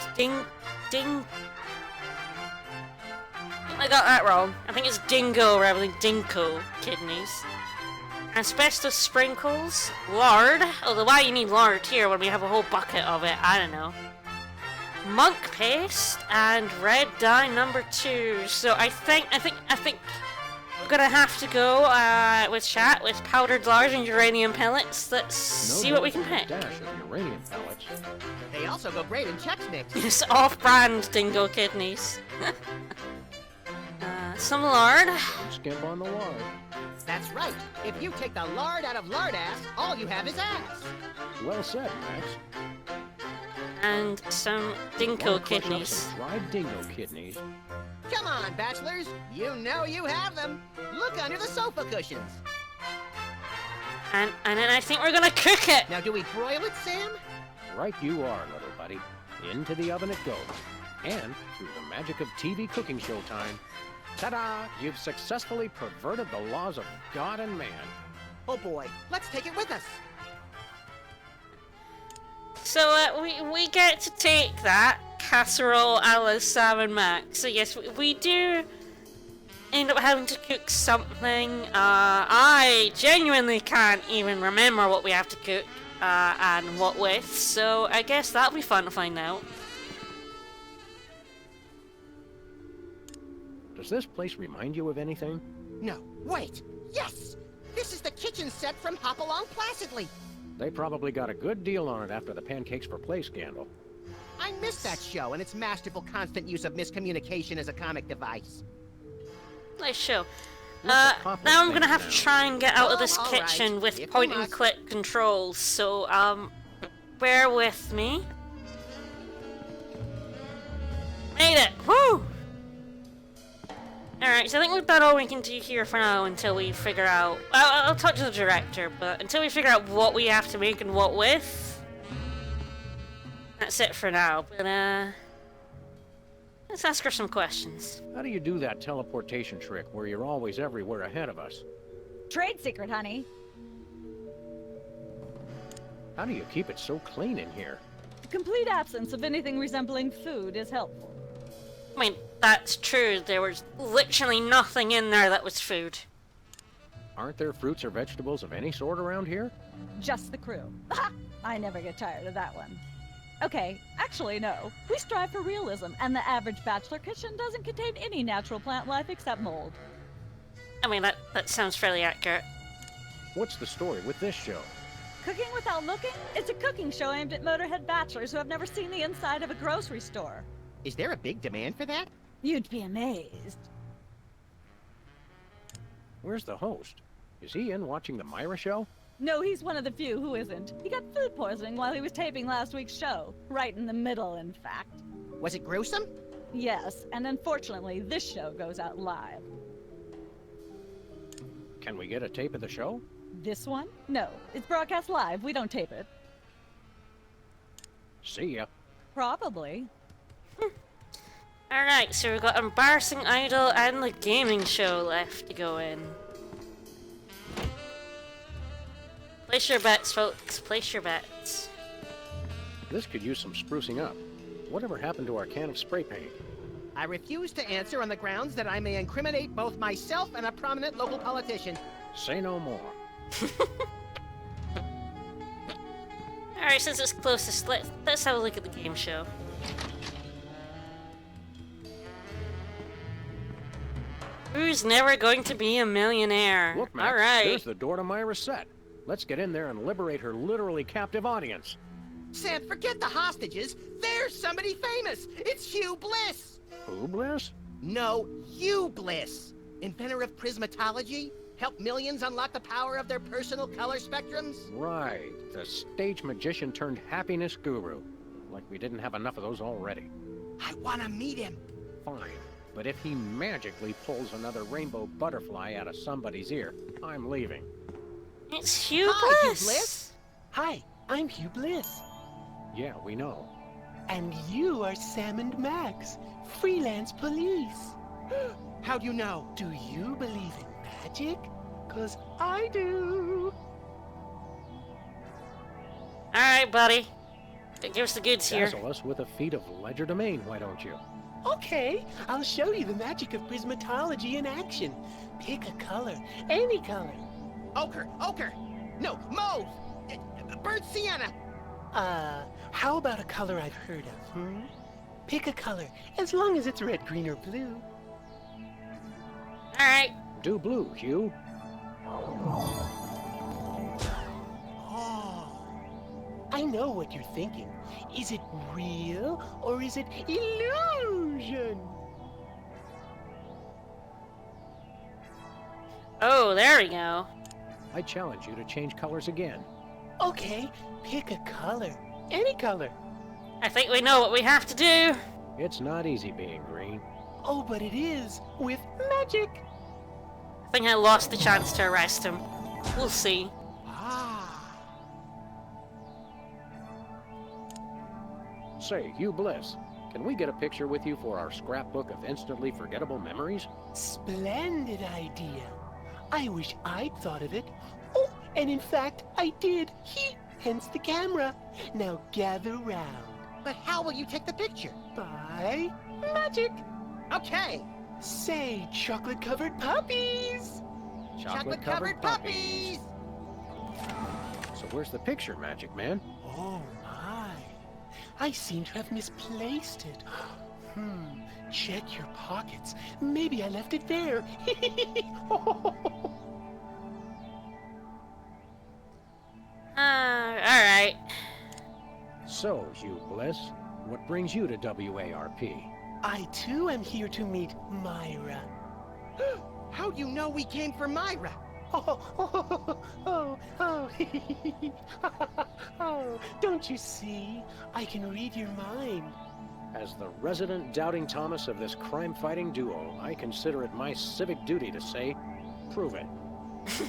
I got that wrong. I think it's dingo rather than dinko kidneys. Asbestos sprinkles, lard. Although why you need lard here when we have a whole bucket of it, I don't know. Monk paste and red dye number 2. So I think we're gonna have to go with chat with powdered lard and uranium pellets. Let's see what we can pick. Dash of uranium pellets. They also go great in Chex Mix. It's off-brand dingo kidneys. Some lard. Don't skimp on the lard. That's right. If you take the lard out of lard ass, all you have is ass. Well said, Max. And some dingo kidneys. Some dried dingo kidneys. Come on, bachelors. You know you have them. Look under the sofa cushions. And then I think we're gonna cook it. Now, do we broil it, Sam? Right you are, little buddy. Into the oven it goes. And through the magic of TV cooking show time, ta-da! You've successfully perverted the laws of God and man. Oh boy, let's take it with us. So we get to take that casserole a la Sam and Max. So yes, we do end up having to cook something. I genuinely can't even remember what we have to cook and what with. So I guess that'll be fun to find out. Does this place remind you of anything? No, wait. Yes! This is the kitchen set from Hop Along Placidly. They probably got a good deal on it after the Pancakes for Play scandal. I missed that show and its masterful constant use of miscommunication as a comic device. Nice show. Now I'm gonna have to try and get out of this kitchen right. with If point you and must. click controls, so bear with me. Made it! Woo! Alright, so I think we've done all we can do here for now until we figure out... I'll talk to the director, but until we figure out what we have to make and what with... That's it for now, but let's ask her some questions. How do you do that teleportation trick where you're always everywhere ahead of us? Trade secret, honey. How do you keep it so clean in here? The complete absence of anything resembling food is helpful. I mean, that's true. There was literally nothing in there that was food. Aren't there fruits or vegetables of any sort around here? Just the crew. I never get tired of that one. Okay, actually no. We strive for realism, and the average bachelor kitchen doesn't contain any natural plant life except mold. I mean, that sounds fairly accurate. What's the story with this show? Cooking Without Looking? It's a cooking show aimed at Motorhead bachelors who have never seen the inside of a grocery store. Is there a big demand for that? You'd be amazed. Where's the host? Is he in watching the Myra show? No, he's one of the few who isn't. He got food poisoning while he was taping last week's show. Right in the middle, in fact. Was it gruesome? Yes, and unfortunately, this show goes out live. Can we get a tape of the show? This one? No, it's broadcast live. We don't tape it. See ya. Probably. Alright, so we've got Embarrassing Idol and the gaming show left to go in. Place your bets, folks. Place your bets. This could use some sprucing up. Whatever happened to our can of spray paint? I refuse to answer on the grounds that I may incriminate both myself and a prominent local politician. Say no more. Alright, since it's closest, let's have a look at the game show. Who's never going to be a millionaire? Look, Max, Alright. there's the door to Myra's set. Let's get in there and liberate her literally captive audience. Sam, forget the hostages. There's somebody famous. It's Hugh Bliss. Who, Bliss? No, Hugh Bliss. Inventor of prismatology. Helped millions unlock the power of their personal color spectrums. Right. The stage magician turned happiness guru. Like we didn't have enough of those already. I want to meet him. Fine. But if he magically pulls another rainbow butterfly out of somebody's ear, I'm leaving. It's Hugh Hi, Bliss. Hugh Bliss. Hi, I'm Hugh Bliss. Yeah, we know. And you are Sam and Max, freelance police. How do you know? Do you believe in magic? 'Cause I do. Alright, buddy. Give us the goods here. Dazzle us with a feat of legerdemain, why don't you? Okay, I'll show you the magic of prismatology in action. Pick a color, any color. Ochre. No, mauve. Burnt sienna. How about a color I've heard of, Pick a color, as long as it's red, green, or blue. Alright. Do blue, Hugh. Oh, I know what you're thinking. Is it real, or is it illusion? Oh, there we go. I challenge you to change colors again. Okay, pick a color, any color. I think we know what we have to do. It's not easy being green. Oh, but it is, with magic. I think I lost the chance to arrest him. We'll see. Say, Hugh Bliss, can we get a picture with you for our scrapbook of instantly forgettable memories? Splendid idea. I wish I'd thought of it. Oh, and in fact, I did. Hence the camera. Now gather round. But how will you take the picture? By magic. Okay. Say, chocolate-covered puppies. Chocolate-covered puppies. So where's the picture, Magic Man? Oh, my. I seem to have misplaced it. Check your pockets. Maybe I left it there. Alright. So, Hugh Bliss, what brings you to WARP? I, too, am here to meet Myra. How do you know we came for Myra? Oh, don't you see? I can read your mind. As the resident doubting Thomas of this crime-fighting duo, I consider it my civic duty to say, prove it.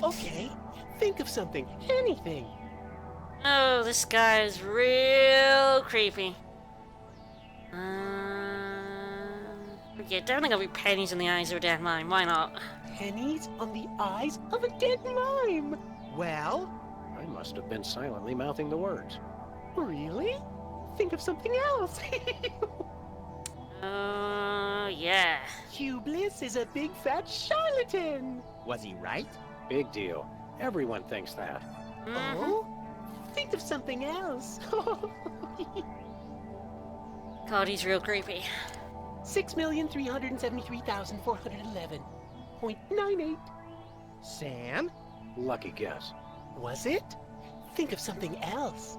Okay, think of something, anything. Oh, this guy is real creepy. Forget, definitely gonna be pennies in the eyes of a dead mime. Why not? Pennies on the eyes of a dead mime. Well? I must have been silently mouthing the words. Really? Think of something else. Yeah. Hugh Bliss is a big fat charlatan. Was he right? Big deal. Everyone thinks that. Oh? Think of something else. God, he's real creepy. 6,373,411.98. Sam? Lucky guess. Was it? think of something else.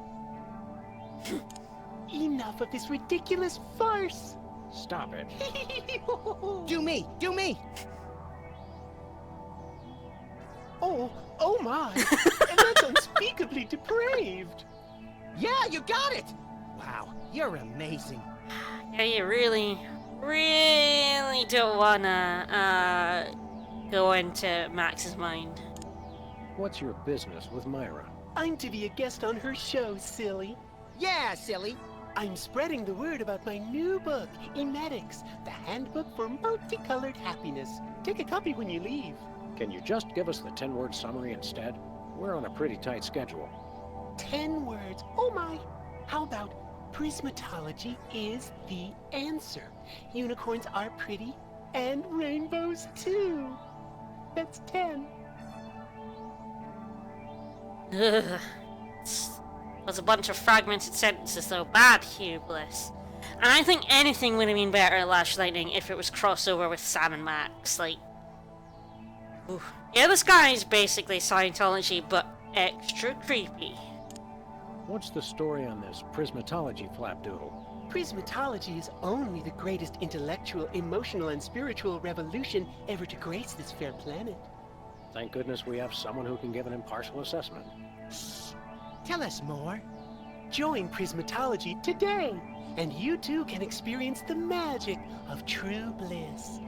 Enough of this ridiculous farce. Stop it. Do me! Do me! Oh my! And that's unspeakably depraved. Yeah, you got it! Wow, you're amazing. Yeah, you really don't wanna, go into Max's mind. What's your business with Myra? I'm to be a guest on her show, silly. Yeah, silly. I'm spreading the word about my new book, Emetics, the Handbook for Multicolored Happiness. Take a copy when you leave. Can you just give us the 10-word summary instead? We're on a pretty tight schedule. 10 words. Oh my! How about prismatology is the answer? Unicorns are pretty, and rainbows too. That's 10. Ugh. Was a bunch of fragmented sentences though. Bad hubris. And I think anything would have been better at Lash Lightning if it was crossover with Sam and Max. Like, ooh. Yeah, this guy is basically Scientology, but extra creepy. What's the story on this prismatology flapdoodle? Prismatology is only the greatest intellectual, emotional, and spiritual revolution ever to grace this fair planet. Thank goodness we have someone who can give an impartial assessment. Shh. Tell us more. Join Prismatology today, and you too can experience the magic of true bliss.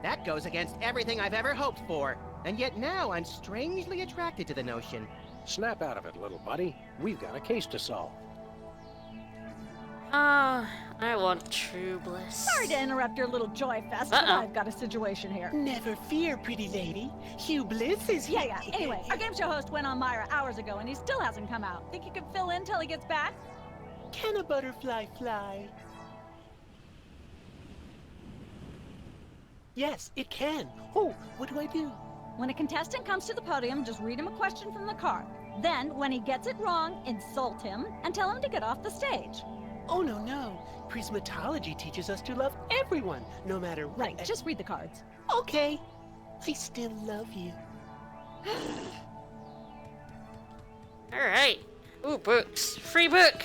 That goes against everything I've ever hoped for, and yet now I'm strangely attracted to the notion. Snap out of it, little buddy. We've got a case to solve. I want true bliss. Sorry to interrupt your little joy fest, but I've got a situation here. Never fear, pretty lady. Hugh Bliss is here. Yeah. Anyway, our game show host went on Myra hours ago, and he still hasn't come out. Think you could fill in till he gets back? Can a butterfly fly? Yes, it can. Oh, what do I do? When a contestant comes to the podium, just read him a question from the card. Then, when he gets it wrong, insult him and tell him to get off the stage. Oh, no. Prismatology teaches us to love everyone, no matter what. Right, just read the cards. Okay. I still love you. Alright. Ooh, books. Free book!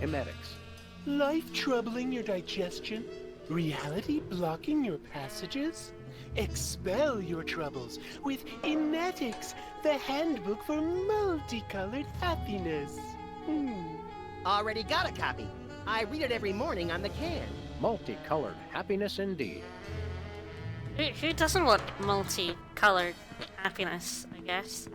Emetics. Life troubling your digestion? Reality blocking your passages? Expel your troubles with Emetics, the handbook for multicolored happiness. Already got a copy. I read it every morning on the can. Multicolored happiness indeed. Who doesn't want multicolored happiness, I guess?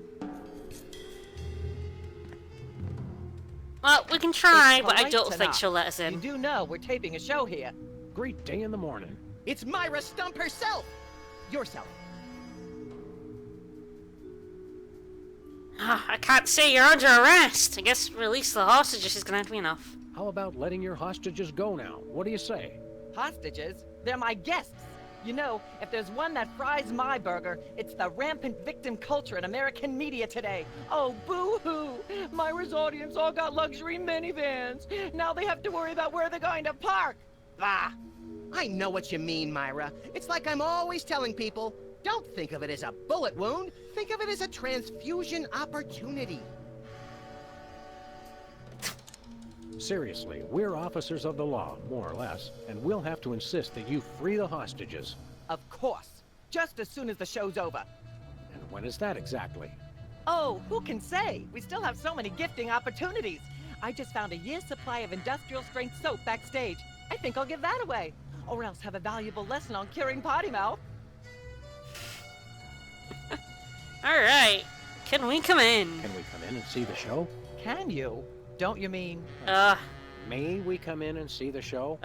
Well, we can try, but I don't think she'll let us in. You do know we're taping a show here. Great day in the morning. It's Myra Stump herself! Yourself. I can't say you're under arrest. I guess release the hostages is gonna have to be enough. How about letting your hostages go now? What do you say? Hostages? They're my guests. You know, if there's one that fries my burger, it's the rampant victim culture in American media today. Oh, boo-hoo! Myra's audience all got luxury minivans. Now they have to worry about where they're going to park. Bah! I know what you mean, Myra. It's like I'm always telling people, don't think of it as a bullet wound. Think of it as a transfusion opportunity. Seriously, we're officers of the law, more or less, and we'll have to insist that you free the hostages. Of course. Just as soon as the show's over. And when is that exactly? Oh, who can say? We still have so many gifting opportunities. I just found a year's supply of industrial-strength soap backstage. I think I'll give that away. Or else have a valuable lesson on curing potty mouth. Alright. Can we come in? Can we come in and see the show? Can you? Don't you mean? May we come in and see the show?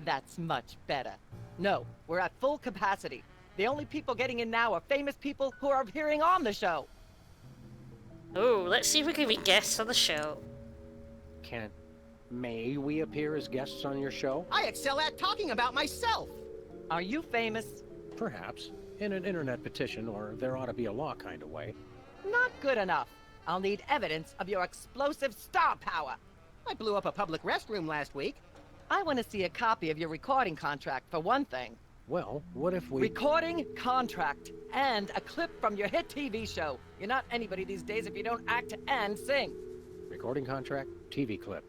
That's much better. No, we're at full capacity. The only people getting in now are famous people who are appearing on the show. Oh, let's see if we can be guests on the show. May we appear as guests on your show? I excel at talking about myself. Are you famous? Perhaps. In an internet petition, or there ought to be a law kind of way. Not good enough. I'll need evidence of your explosive star power. I blew up a public restroom last week. I want to see a copy of your recording contract, for one thing. Well, what if we... Recording contract. And a clip from your hit TV show. You're not anybody these days if you don't act and sing. Recording contract, TV clip.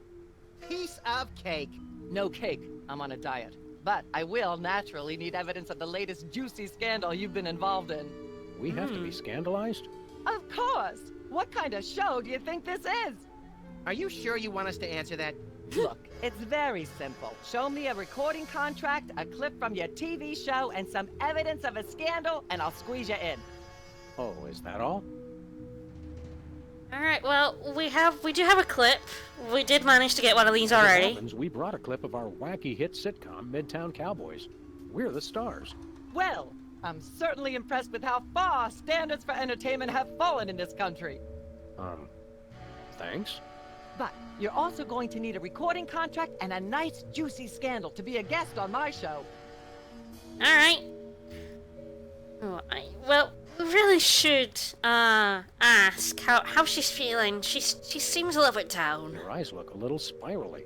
Piece of cake. No cake. I'm on a diet. But I will naturally need evidence of the latest juicy scandal you've been involved in. We have to be scandalized? Of course! What kind of show do you think this is? Are you sure you want us to answer that? Look, it's very simple. Show me a recording contract, a clip from your TV show, and some evidence of a scandal, and I'll squeeze you in. Oh, is that all? Alright, well, we do have a clip. We did manage to get one of these already. We brought a clip of our wacky hit sitcom, Midtown Cowboys. We're the stars. Well, I'm certainly impressed with how far standards for entertainment have fallen in this country. Thanks. But you're also going to need a recording contract and a nice juicy scandal to be a guest on my show. Alright. Well, we really should ask how she's feeling. She seems a little bit down. Your eyes look a little spirally.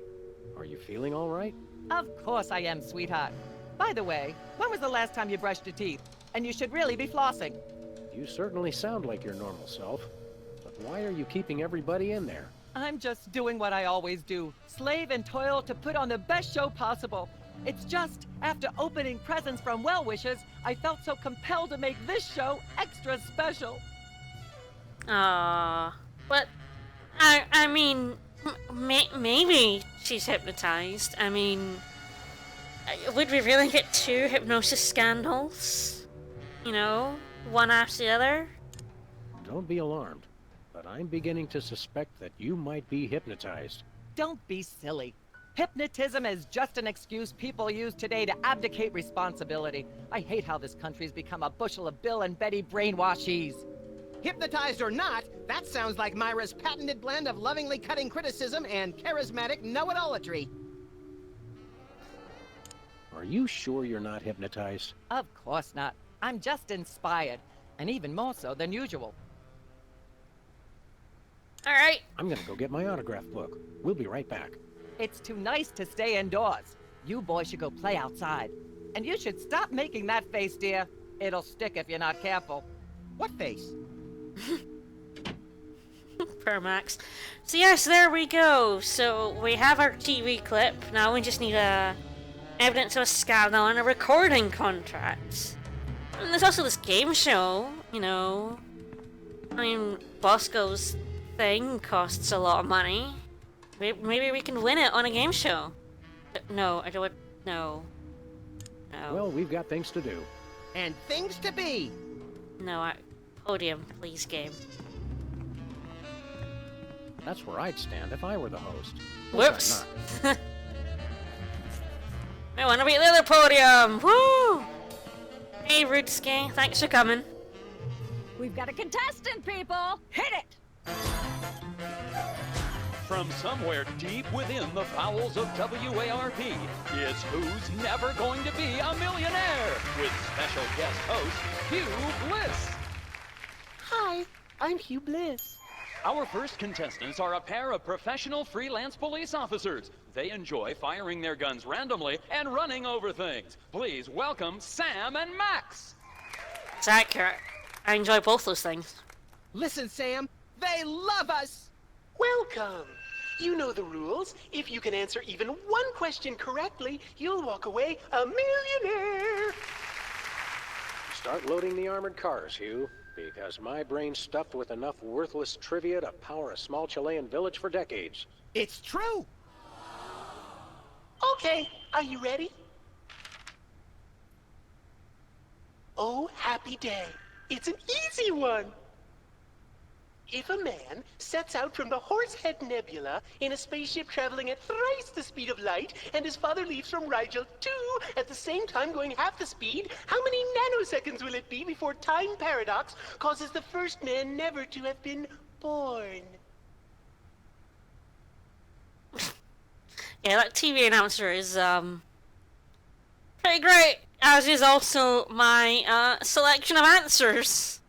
Are you feeling all right? Of course I am, sweetheart. By the way, when was the last time you brushed your teeth? And you should really be flossing. You certainly sound like your normal self. But why are you keeping everybody in there? I'm just doing what I always do. Slave and toil to put on the best show possible. It's just, after opening presents from well-wishers, I felt so compelled to make this show extra special. But, I mean, maybe she's hypnotized. I mean, would we really get 2 hypnosis scandals? You know, one after the other? Don't be alarmed, but I'm beginning to suspect that you might be hypnotized. Don't be silly. Hypnotism is just an excuse people use today to abdicate responsibility. I hate how this country's become a bushel of Bill and Betty brainwashies. Hypnotized or not, that sounds like Myra's patented blend of lovingly cutting criticism and charismatic know-it-allatry. Are you sure you're not hypnotized? Of course not. I'm just inspired, and even more so than usual. Alright. I'm gonna go get my autograph book. We'll be right back. It's too nice to stay indoors. You boys should go play outside. And you should stop making that face, dear. It'll stick if you're not careful. What face? Per Max. So yes, there we go. So we have our TV clip. Now we just need evidence of a scandal and a recording contract. And there's also this game show, you know. I mean, Bosco's thing costs a lot of money. Maybe we can win it on a game show. No, I don't. No. No. Well, we've got things to do. And things to be. No, podium, please, game. That's where I'd stand if I were the host. Whoops. I want to be at the other podium. Woo! Hey, Rudski, thanks for coming. We've got a contestant, people. Hit it. From somewhere deep within the bowels of WARP, it's Who's Never Going to Be a Millionaire? With special guest host, Hugh Bliss. Hi, I'm Hugh Bliss. Our first contestants are a pair of professional freelance police officers. They enjoy firing their guns randomly and running over things. Please welcome Sam and Max. It's accurate. I enjoy both those things. Listen, Sam, they love us. Welcome. You know the rules. If you can answer even one question correctly, you'll walk away a millionaire. Start loading the armored cars, Hugh, because my brain's stuffed with enough worthless trivia to power a small Chilean village for decades. It's true. Okay, are you ready? Oh, happy day. It's an easy one. If a man sets out from the Horsehead Nebula in a spaceship traveling at thrice the speed of light, and his father leaves from Rigel too, at the same time going half the speed, how many nanoseconds will it be before time paradox causes the first man never to have been born? Yeah, that TV announcer is, pretty great, as is also my, selection of answers.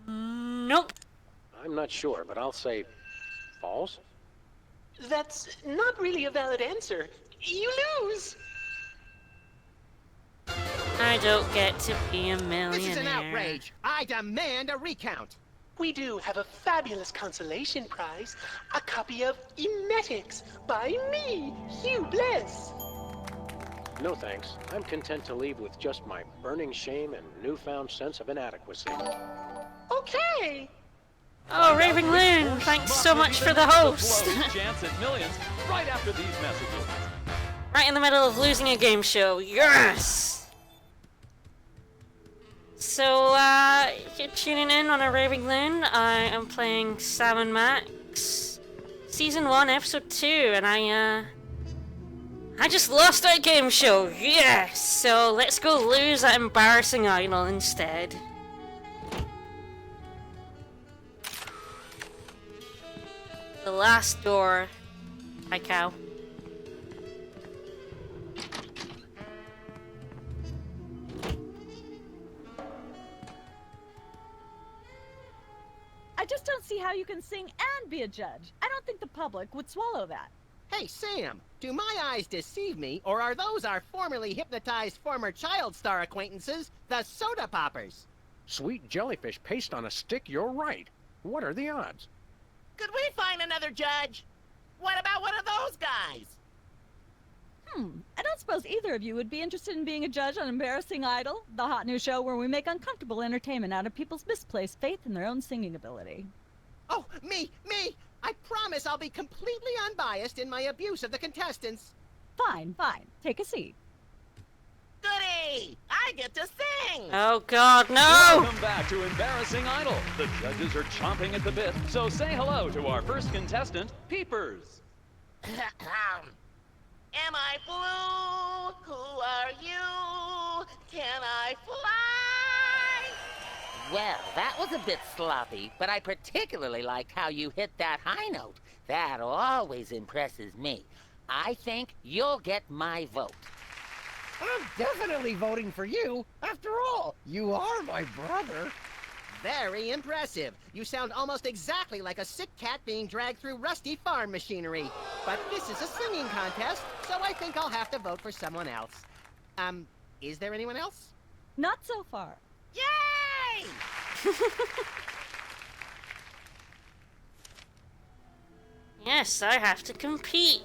Nope. I'm not sure, but I'll say false. That's not really a valid answer. You lose! I don't get to be a millionaire. This is an outrage. I demand a recount. we do have a fabulous consolation prize, a copy of Emetics by me, Hugh Bliss. No thanks. I'm content to leave with just my burning shame and newfound sense of inadequacy. Okay. Oh, Raving Loon, thanks so much for the host. Chance at millions right after these messages. Right in the middle of losing a game show. Yes! So, you're tuning in on a Raving Loon. I am playing Sam and Max. Season 1, Episode 2, and I just lost that game show. Yes! So, let's go lose that embarrassing idol instead. The last door. Hi, cow. I just don't see how you can sing and be a judge. I don't think the public would swallow that. Hey, Sam, do my eyes deceive me, or are those our formerly hypnotized former child star acquaintances, the Soda Poppers? Sweet jellyfish paste on a stick, you're right. What are the odds? Could we find another judge? What about one of those guys? I don't suppose either of you would be interested in being a judge on Embarrassing Idol, the hot new show where we make uncomfortable entertainment out of people's misplaced faith in their own singing ability. Oh, me! I promise I'll be completely unbiased in my abuse of the contestants. Fine. Take a seat. Goody! I get to sing! Oh god, no! Welcome back to Embarrassing Idol. The judges are chomping at the bit, so say hello to our first contestant, Peepers. Am I blue? Who are you? Can I fly? Well, that was a bit sloppy, but I particularly liked how you hit that high note. That always impresses me. I think you'll get my vote. I'm definitely voting for you. After all, you are my brother. Very impressive. You sound almost exactly like a sick cat being dragged through rusty farm machinery. But this is a singing contest, so I think I'll have to vote for someone else. Is there anyone else? Not so far. Yay! Yes, I have to compete.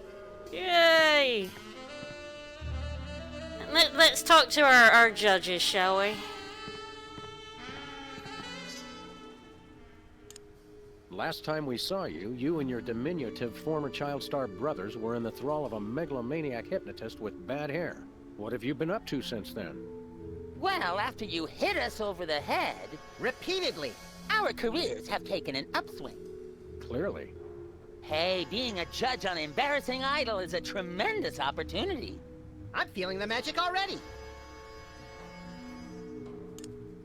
Yay! Let's talk to our judges, shall we? Last time we saw you, you and your diminutive former child star brothers were in the thrall of a megalomaniac hypnotist with bad hair. What have you been up to since then? Well, after you hit us over the head... Repeatedly. Our careers have taken an upswing. Clearly. Hey, being a judge on Embarrassing Idol is a tremendous opportunity. I'm feeling the magic already.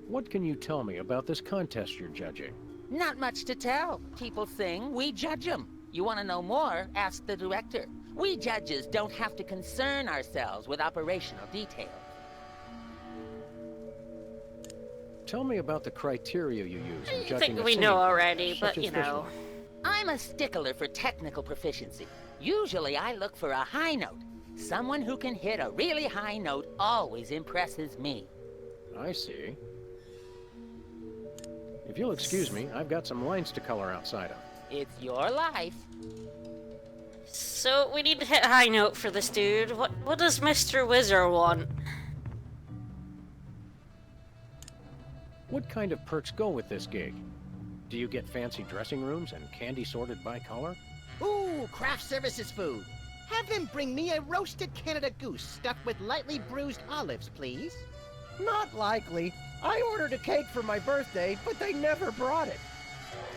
What can you tell me about this contest you're judging? Not much to tell. People sing, we judge them. You want to know more? Ask the director. We judges don't have to concern ourselves with operational details. Tell me about the criteria you use in I judging think we know already, but you know. I'm a stickler for technical proficiency. Usually I look for a high note. Someone who can hit a really high note always impresses me. I see. If you'll excuse me, I've got some lines to color outside of. It's your life. So we need to hit a high note for this dude. What does Mr. Wizard want? What kind of perks go with this gig? Do you get fancy dressing rooms and candy sorted by color? Ooh, craft services food. Have them bring me a roasted Canada goose stuffed with lightly bruised olives, please. Not likely. I ordered a cake for my birthday, but they never brought it.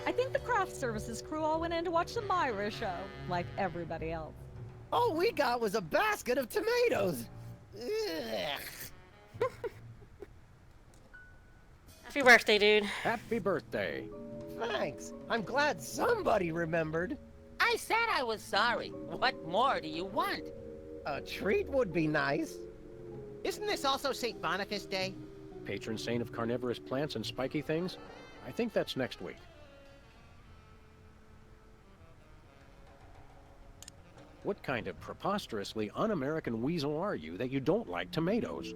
I think the craft services crew all went in to watch the Myra show, like everybody else. All we got was a basket of tomatoes. Ugh. Happy birthday, dude. Happy birthday. Thanks. I'm glad somebody remembered. I said I was sorry. What more do you want? A treat would be nice. Isn't this also St. Boniface Day? Patron saint of carnivorous plants and spiky things? I think that's next week. What kind of preposterously un-American weasel are you that you don't like tomatoes?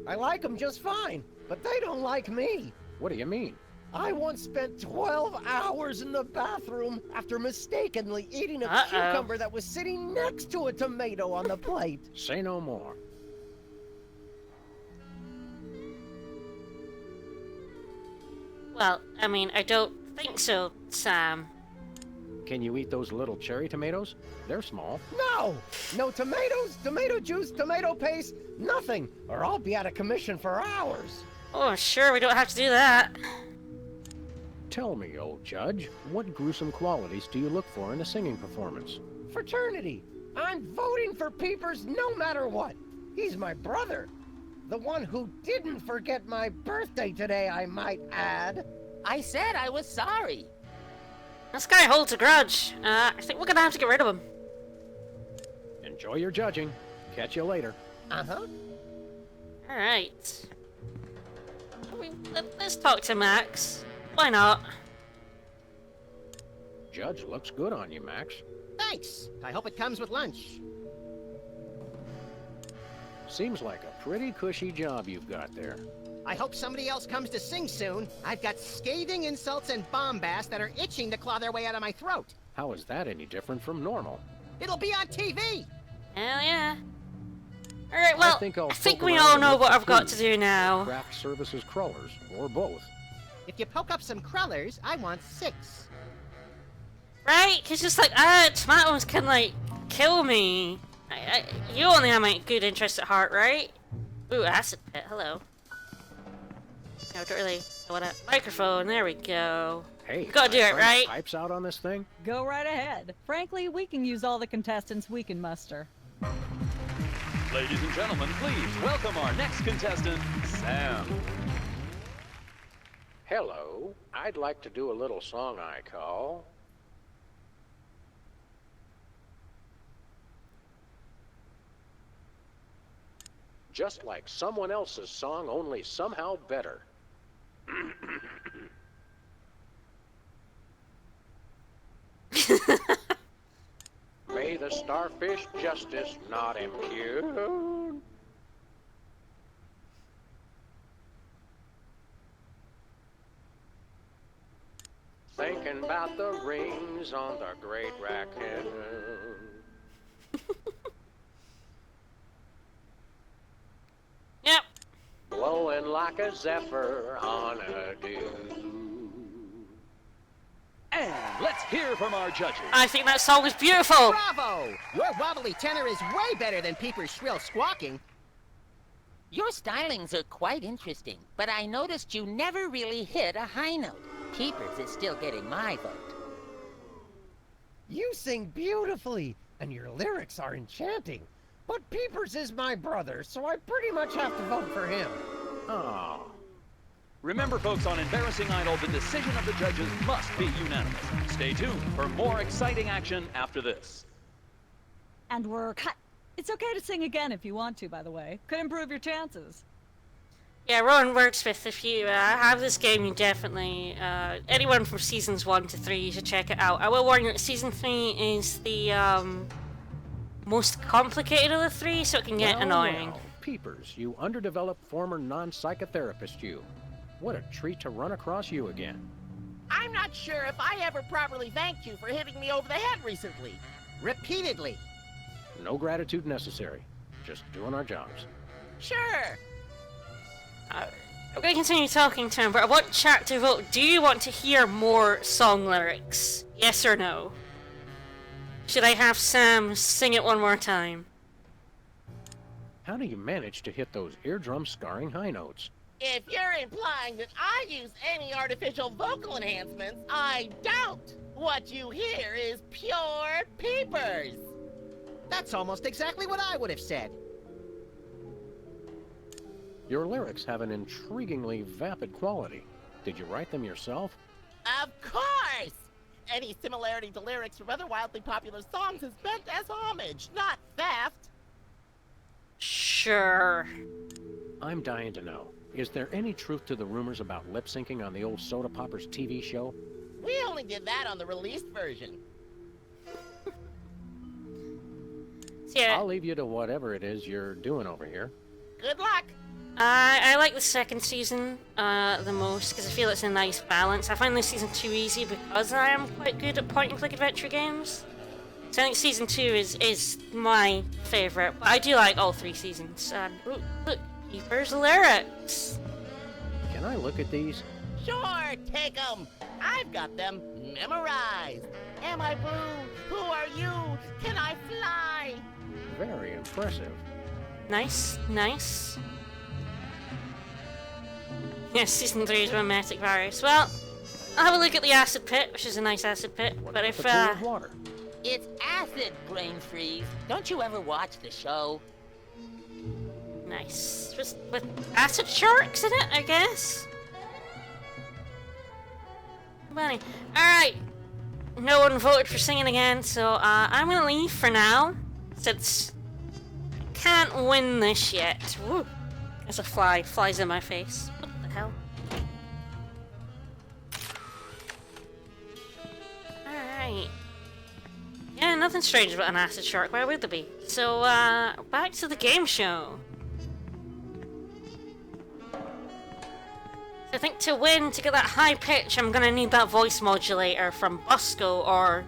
I like them just fine, but they don't like me. What do you mean? I once spent 12 hours in the bathroom after mistakenly eating a cucumber that was sitting next to a tomato on the plate. Say no more. Well, I mean, I don't think so, Sam. Can you eat those little cherry tomatoes? They're small. No! No tomatoes, tomato juice, tomato paste, nothing, or I'll be out of commission for hours. Oh, sure, we don't have to do that. Tell me, old judge, what gruesome qualities do you look for in a singing performance? Fraternity. I'm voting for Peepers no matter what. He's my brother. The one who didn't forget my birthday today, I might add. I said I was sorry. This guy holds a grudge. I think we're gonna have to get rid of him. Enjoy your judging. Catch you later. Uh-huh. Alright. Let's talk to Max. Why not? Judge looks good on you, Max. Thanks. I hope it comes with lunch. Seems like a pretty cushy job you've got there. I hope somebody else comes to sing soon. I've got scathing insults and bombast that are itching to claw their way out of my throat. How is that any different from normal? It'll be on TV! Hell yeah. Alright, well, I think we around all and know look what for I've got to clues. do now. Craft services crawlers, or both. If you poke up some crullers, I want 6. Right? Cause just like, tomatoes can, like, kill me. You only have my good interest at heart, right? Ooh, acid pit, hello. No, don't really want a microphone, there we go. Hey, gotta do it, right? Pipes out on this thing? Go right ahead. Frankly, we can use all the contestants we can muster. Ladies and gentlemen, please welcome our next contestant, Sam. Hello. I'd like to do a little song I call... Just like someone else's song, only somehow better. May the starfish justice not impugn. Thinking about the rings on the great raccoon. Yep. Blowing like a zephyr on a dew. And let's hear from our judges. I think that song is beautiful. Bravo! Your wobbly tenor is way better than Peeper's shrill squawking. Your stylings are quite interesting, but I noticed you never really hit a high note. Peepers is still getting my vote. You sing beautifully, and your lyrics are enchanting. But Peepers is my brother, so I pretty much have to vote for him. Oh. Remember, folks, on Embarrassing Idol, the decision of the judges must be unanimous. Stay tuned for more exciting action after this. And we're cut. It's okay to sing again if you want to, by the way. Could improve your chances. Yeah, Rowan Wordsmith, if you have this game, you definitely, anyone from seasons 1 to 3, you should check it out. I will warn you that season 3 is the, most complicated of the 3, so it can get annoying. Well, Peepers, you underdeveloped former non-psychotherapist you. What a treat to run across you again. I'm not sure if I ever properly thanked you for hitting me over the head recently. Repeatedly. No gratitude necessary. Just doing our jobs. Sure. I'm going to continue talking to him, but I want chat to vote. Do you want to hear more song lyrics? Yes or no? Should I have Sam sing it one more time? How do you manage to hit those eardrum-scarring high notes? If you're implying that I use any artificial vocal enhancements, I don't. What you hear is pure Peepers. That's almost exactly what I would have said. Your lyrics have an intriguingly vapid quality. Did you write them yourself? Of course! Any similarity to lyrics from other wildly popular songs is meant as homage, not theft. Sure. I'm dying to know. Is there any truth to the rumors about lip-syncing on the old Soda Poppers TV show? We only did that on the released version. Yeah. I'll leave you to whatever it is you're doing over here. Good luck! I like the second season the most because I feel it's a nice balance. I find this season too easy because I am quite good at point-and-click adventure games. So I think season 2 is my favourite, but I do like all 3 seasons. And look, Keeper's lyrics. Can I look at these? Sure, take them. I've got them memorized. Am I Boo? Who are you? Can I fly? Very impressive. Nice. Yes, season 3 is romantic virus. Well, I'll have a look at the acid pit, which is a nice acid pit. But if water. It's acid, brain freeze. Don't you ever watch the show? Nice. Just with acid sharks in it, I guess. Funny. Alright. No one voted for singing again, so I'm gonna leave for now. Since I can't win this yet. Woo. There's a fly. Flies in my face. What the hell? Alright. Yeah, nothing strange about an acid shark. Why would there be? So, back to the game show. I think to win, to get that high pitch, I'm gonna need that voice modulator from Bosco, or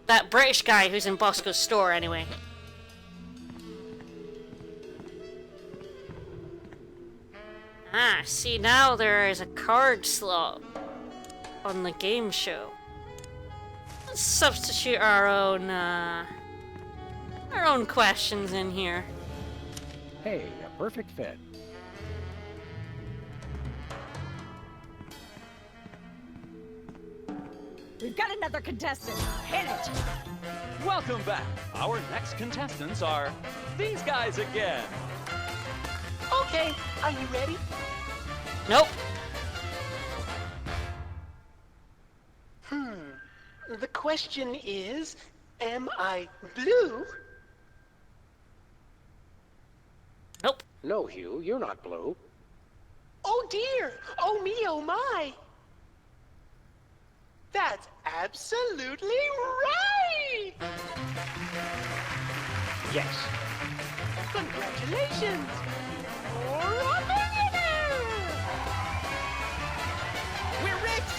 that British guy who's in Bosco's store, anyway. Ah, see, now there is a card slot on the game show. Let's substitute our own questions in here. Hey, a perfect fit. We've got another contestant. Hit it! Welcome back. Our next contestants are these guys again. Okay, are you ready? Nope. The question is, am I blue? Nope. No, Hugh, you're not blue. Oh dear! Oh me, oh my! That's absolutely right! Yes. Congratulations! You're a millionaire! We're rich!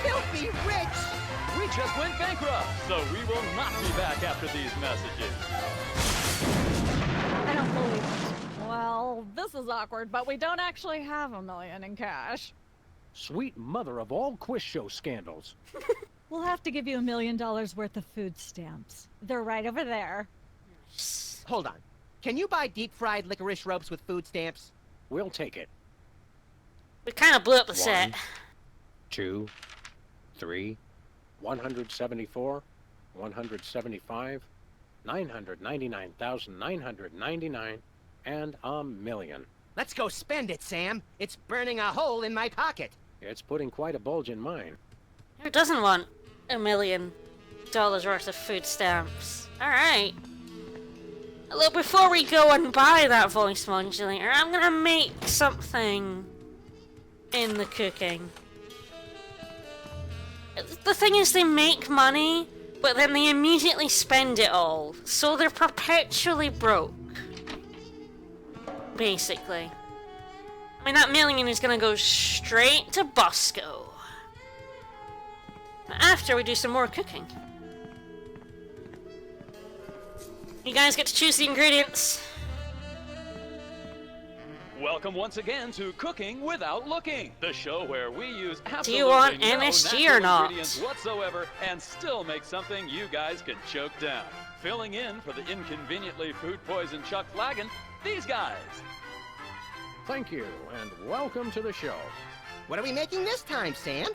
Filthy rich! We just went bankrupt, so we will not be back after these messages. I don't believe it. Well, this is awkward, but we don't actually have $1 million in cash. Sweet mother of all quiz show scandals. We'll have to give you $1 million worth of food stamps. They're right over there. Hold on. Can you buy deep-fried licorice ropes with food stamps? We'll take it. We kind of blew up the set. 1, 2, 3, 174, 175, 999,999, and $1 million. Let's go spend it, Sam. It's burning a hole in my pocket. It's putting quite a bulge in mine. Who doesn't want $1 million worth of food stamps? Alright. Look, before we go and buy that voice modulator, I'm gonna make something in the cooking. The thing is, they make money, but then they immediately spend it all. So they're perpetually broke. Basically. I mean, that $1 million is gonna go straight to Bosco. After we do some more cooking. You guys get to choose the ingredients. Welcome once again to Cooking Without Looking, the show where we use absolutely Do you want no MSG natural or not? ingredients whatsoever and still make something you guys can choke down. Filling in for the inconveniently food-poisoned Chuck Flagon, these guys. Thank you, and welcome to the show. What are we making this time, Sam?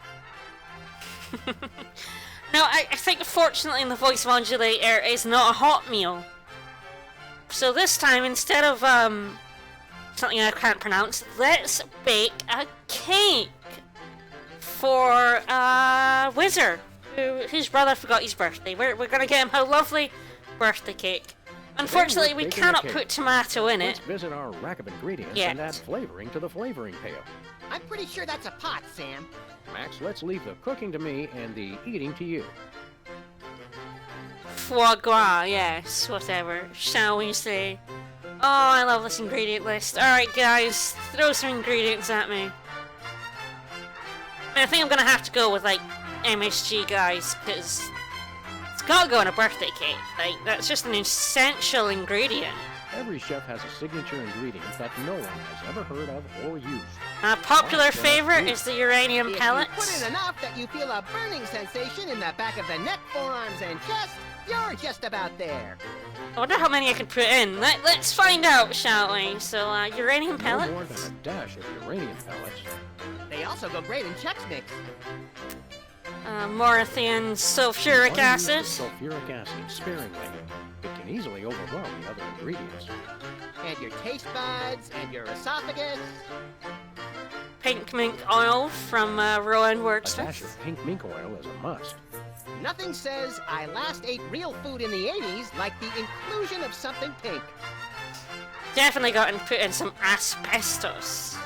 No, I think fortunately the voice modulator is not a hot meal. So this time, instead of something I can't pronounce, let's bake a cake for Wizard, whose brother forgot his birthday. We're gonna get him a lovely birthday cake. Unfortunately, we cannot put tomato in Let's it. visit our rack of ingredients Yet. and add flavoring to the flavoring pail. I'm pretty sure that's a pot, Sam. Max, let's leave the cooking to me and the eating to you. Foie gras, yes, whatever. Shall we say? Oh, I love this ingredient list. Alright, guys, throw some ingredients at me. I think I'm gonna have to go with, like, MSG, guys, because it's gotta go in a birthday cake. Like, that's just an essential ingredient. Every chef has a signature ingredient that no one has ever heard of or used. A popular favorite is the uranium pellets. If you put in enough that you feel a burning sensation in the back of the neck, forearms, and chest, you're just about there. I wonder how many I could put in. Let's find out, shall we? So, uranium pellets? No more than a dash of uranium pellets. They also go great in Chex Mix. Morathian sulfuric acid. Sulfuric acid sparingly. It can easily overwhelm the other ingredients. And your taste buds, and your esophagus. Pink mink oil from Rowan Wordsmith. A dash of pink mink oil is a must. Nothing says I last ate real food in the 80s like the inclusion of something pink. Definitely got to put in some asbestos.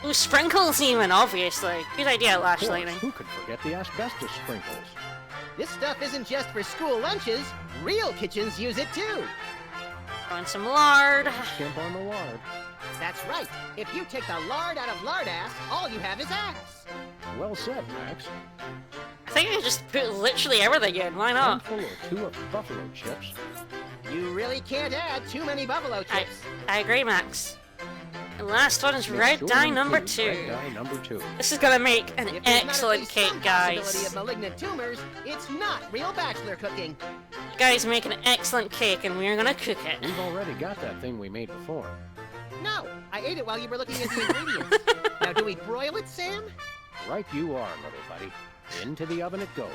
Ooh, sprinkles even, obviously. Good idea, Lash Lightning. Who could forget the asbestos sprinkles? This stuff isn't just for school lunches. Real kitchens use it too. Throw in some lard. Skimp on the lard. That's right. If you take the lard out of lard ass, all you have is ass. Well said, Max. I think I just put literally everything in. Why not? 1 or 2 of buffalo chips. You really can't add too many buffalo chips. I agree, Max. The last one is red dye number 2. Red dye number 2. This is gonna make an excellent cake, guys. Of malignant tumors, it's not real bachelor cooking. You guys make an excellent cake, and we're gonna cook it. We've already got that thing we made before. No, I ate it while you were looking at the ingredients. Now, do we broil it, Sam? Right you are, little buddy. Into the oven it goes.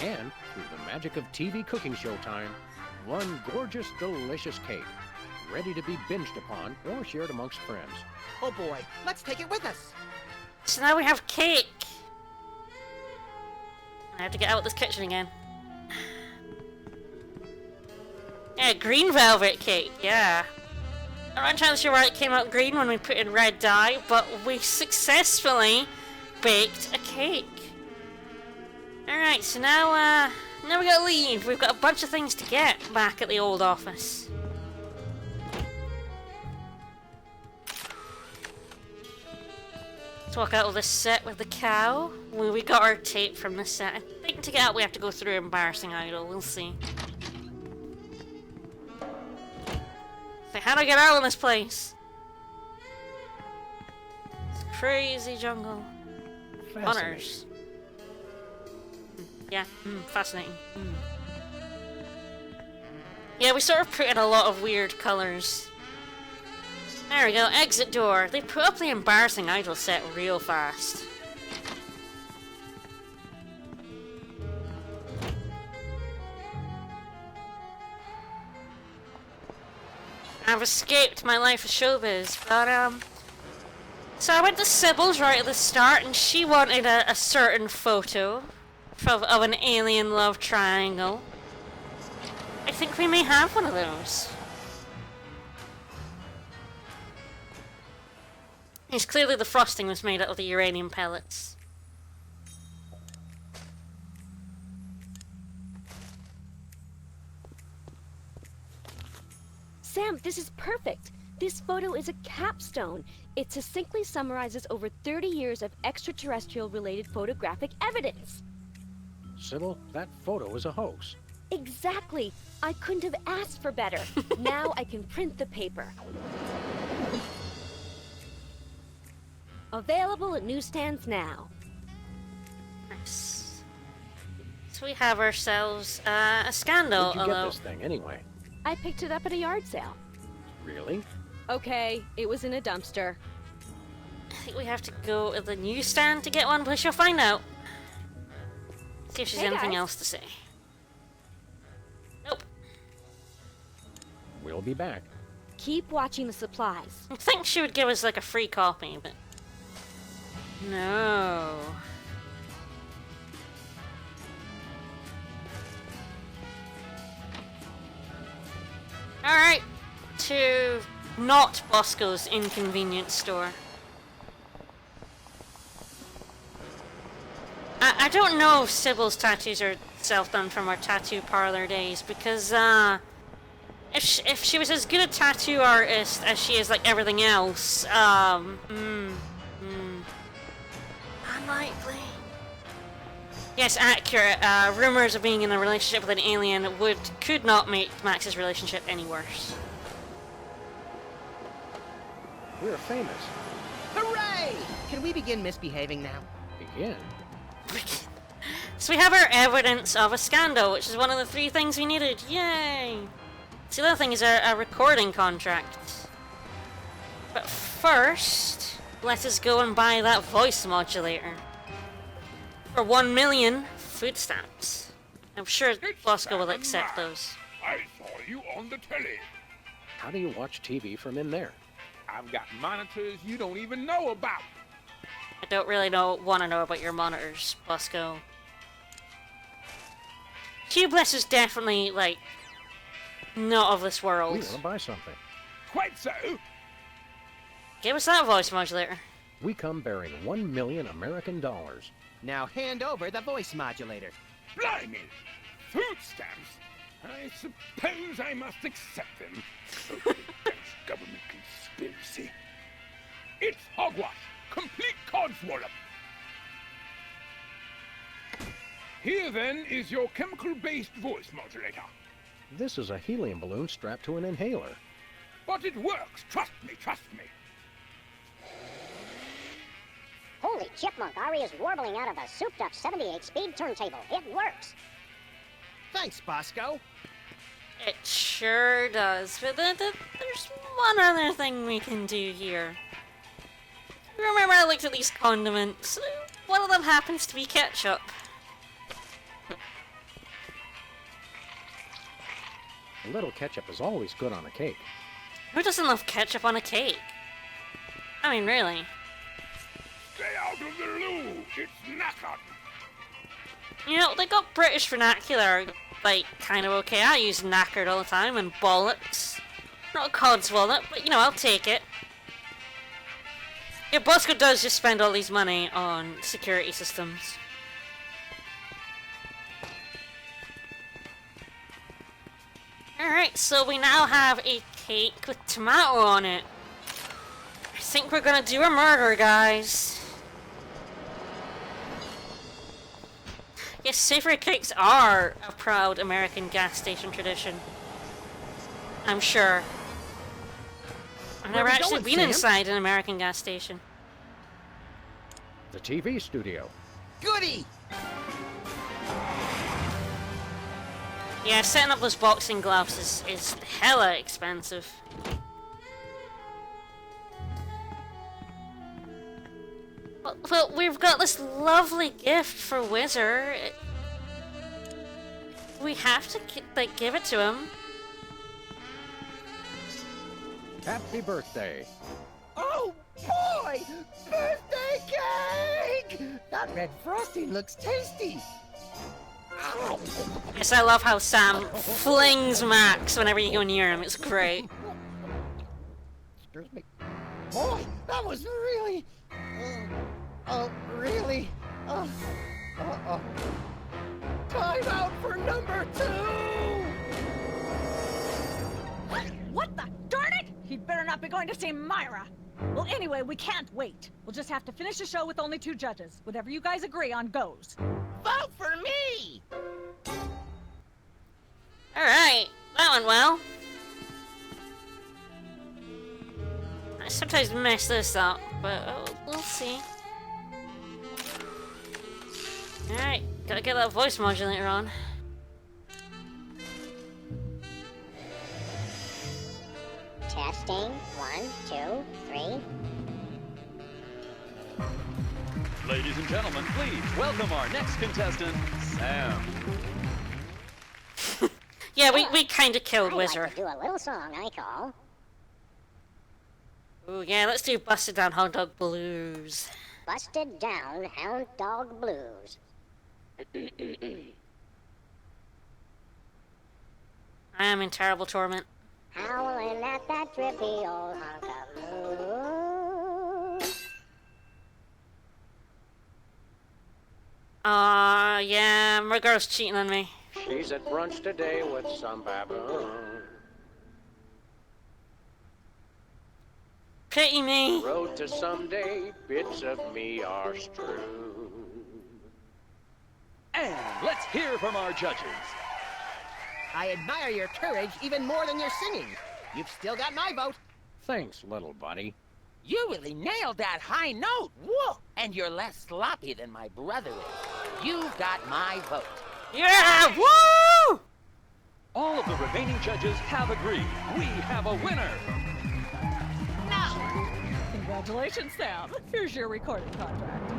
And, through the magic of TV cooking show time, one gorgeous, delicious cake. Ready to be binged upon or shared amongst friends. Oh boy, let's take it with us. So now we have cake. I have to get out of this kitchen again. Yeah, green velvet cake, yeah. I'm not entirely sure why it came out green when we put in red dye, but we successfully baked a cake. Alright, so now we gotta leave. We've got a bunch of things to get back at the old office. Let's walk out of this set with the cow. We got our tape from the set. I think to get out we have to go through Embarrassing Idol. We'll see. So how do I get out of this place? It's a crazy jungle. Honors. Yeah, fascinating. Yeah, we sort of put in a lot of weird colours. There we go, exit door. They put up the Embarrassing Idol set real fast. I've escaped my life of showbiz, but so I went to Sybil's right at the start, and she wanted a certain photo of an alien love triangle. I think we may have one of those. It's clearly the frosting was made out of the uranium pellets. Sam, this is perfect. This photo is a capstone. It succinctly summarizes over 30 years of extraterrestrial-related photographic evidence. Sybil, that photo is a hoax. Exactly. I couldn't have asked for better. Now I can print the paper. Available at newsstands now. Nice. So we have ourselves a scandal. Where'd you get this thing anyway? I picked it up at a yard sale. Really? Okay, it was in a dumpster. I think we have to go to the newsstand to get one, but she'll find out. See if she's anything else to say. Nope. We'll be back. Keep watching the supplies. I think she would give us like a free copy, but... No. Alright. To not Bosco's inconvenience store. I don't know if Sybil's tattoos are self-done from our tattoo parlor days, because If she was as good a tattoo artist as she is like everything else, unlikely. Yes, accurate. Rumors of being in a relationship with an alien could not make Max's relationship any worse. We're famous. Hooray! Can we begin misbehaving now? Begin? So we have our evidence of a scandal, which is one of the 3 things we needed. Yay! So the other thing is a recording contract. But first, let us go and buy that voice modulator. For 1 million food stamps. I'm sure Bosco will accept those. I saw you on the telly. How do you watch TV from in there? I've got monitors you don't even know about. I don't really want to know about your monitors, Bosco. Tubeless is definitely, like, not of this world. We want to buy something. Quite so. Give us that voice modulator. We come bearing 1 million American dollars. Now hand over the voice modulator. Blimey! Food stamps? I suppose I must accept them. Oh, French government conspiracy. It's hogwash. Complete codswallop. Here, then, is your chemical-based voice modulator. This is a helium balloon strapped to an inhaler. But it works. Trust me, trust me. Holy chipmunk, Ari is warbling out of a souped-up 78-speed turntable. It works. Thanks, Bosco. It sure does. But there's one other thing we can do here. Remember I looked at these condiments? One of them happens to be ketchup. A little ketchup is always good on a cake. Who doesn't love ketchup on a cake? I mean, really. Stay out of the loo. It's knackered. You know, they got British vernacular, like, kind of okay. I use knackered all the time and bollocks. Not a codswallop, but, you know, I'll take it. Yeah, Bosco does just spend all these money on security systems. Alright, so we now have a cake with tomato on it. I think we're gonna do a murder, guys. Yes, savory cakes are a proud American gas station tradition. I'm sure. I've never actually been inside an American gas station. The TV studio. Goody! Yeah, setting up those boxing gloves is hella expensive. Well, we've got this lovely gift for Whizzer. We have to, like, give it to him. Happy birthday. Oh, boy! Birthday cake! That red frosting looks tasty. Yes, I love how Sam flings Max whenever you go near him. It's great. Excuse me. Boy, that was really... really... Time out for number 2! What the? Darn it! He'd better not be going to see Myra. Well, anyway, we can't wait. We'll just have to finish the show with only 2 judges. Whatever you guys agree on goes. Vote for me! Alright, that went well. I sometimes mess this up, but we'll see. Alright, gotta get that voice modulator on. Testing. 1, 2, 3. Ladies and gentlemen, please welcome our next contestant, Sam. Yeah, we kind of killed Whizzer. Like to do a little song I call. Ooh, yeah, let's do Busted Down Hound Dog Blues. Busted Down Hound Dog Blues. I am in terrible torment. Howling at that drippy old hunk of moon. Yeah, my girl's cheating on me. She's at brunch today with some baboon. Pity me. Road to someday, bits of me are strewn. And let's hear from our judges. I admire your courage even more than your singing. You've still got my vote. Thanks, little buddy. You really nailed that high note. Whoa! And you're less sloppy than my brother is. You've got my vote. Yeah! Woo! All of the remaining judges have agreed. We have a winner. Congratulations, Sam. Here's your recording contract.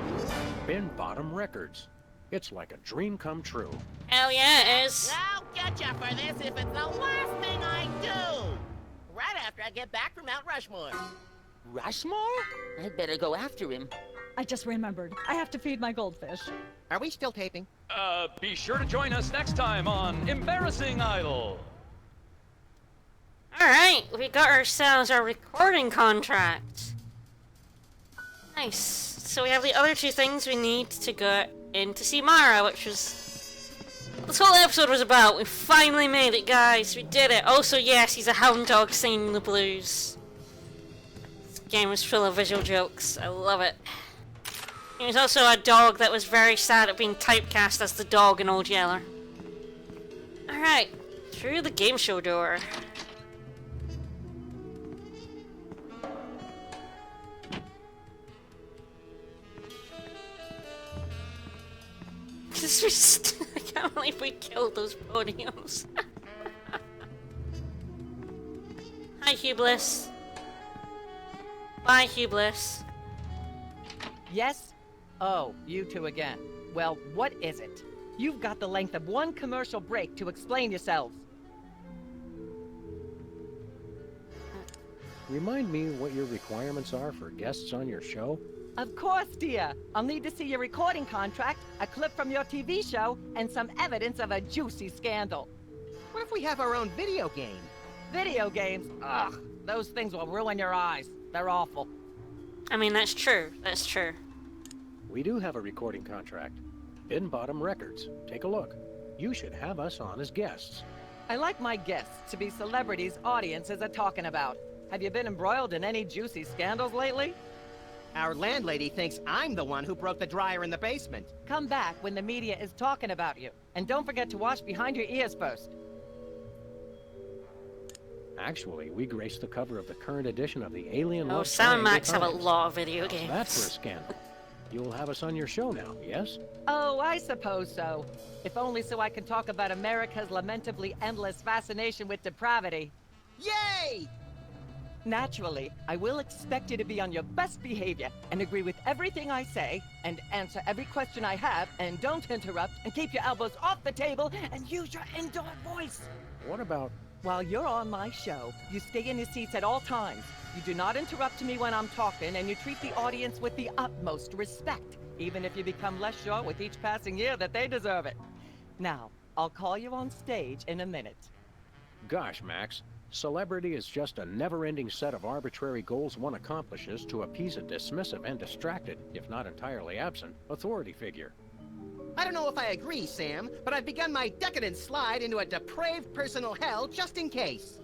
Bin Bottom Records. It's like a dream come true. Hell yeah, it is. I'll get you for this if it's the last thing I do. Right after I get back from Mount Rushmore. Rushmore? I'd better go after him. I just remembered. I have to feed my goldfish. Are we still taping? Be sure to join us next time on Embarrassing Idol. Alright, we got ourselves our recording contract. Nice. So we have the other two things we need to go in to see Myra, which was what this whole episode was about. We finally made it, guys. We did it. Also, yes, he's a hound dog singing the blues. This game was full of visual jokes. I love it. He was also a dog that was very sad at being typecast as the dog in Old Yeller. Alright, through the game show door. I can't believe we killed those podiums. Hi, Hublis. Bye, Hublis. Yes? Oh, you two again. Well, what is it? You've got the length of one commercial break to explain yourselves. Remind me what your requirements are for guests on your show? Of course, dear. I'll need to see your recording contract, a clip from your TV show, and some evidence of a juicy scandal. What if we have our own video game? Video games? Ugh, those things will ruin your eyes. They're awful. I mean, that's true. That's true. We do have a recording contract. Bin Bottom Records. Take a look. You should have us on as guests. I like my guests to be celebrities audiences are talking about. Have you been embroiled in any juicy scandals lately? Our landlady thinks I'm the one who broke the dryer in the basement. Come back when the media is talking about you. And don't forget to wash behind your ears first. Actually, we graced the cover of the current edition of the Alien Oh, Love Sam and Triangle Max have a Times. lot of video games. That's for a scandal. You'll have us on your show now, yes? Oh, I suppose so. If only so I can talk about America's lamentably endless fascination with depravity. Yay! Naturally, I will expect you to be on your best behavior and agree with everything I say and answer every question I have and don't interrupt and keep your elbows off the table and use your indoor voice. What about... While you're on my show, you stay in your seats at all times. You do not interrupt me when I'm talking and you treat the audience with the utmost respect, even if you become less sure with each passing year that they deserve it. Now, I'll call you on stage in a minute. Gosh, Max. Celebrity is just a never-ending set of arbitrary goals one accomplishes to appease a dismissive and distracted, if not entirely absent, authority figure. I don't know if I agree, Sam, but I've begun my decadent slide into a depraved personal hell just in case.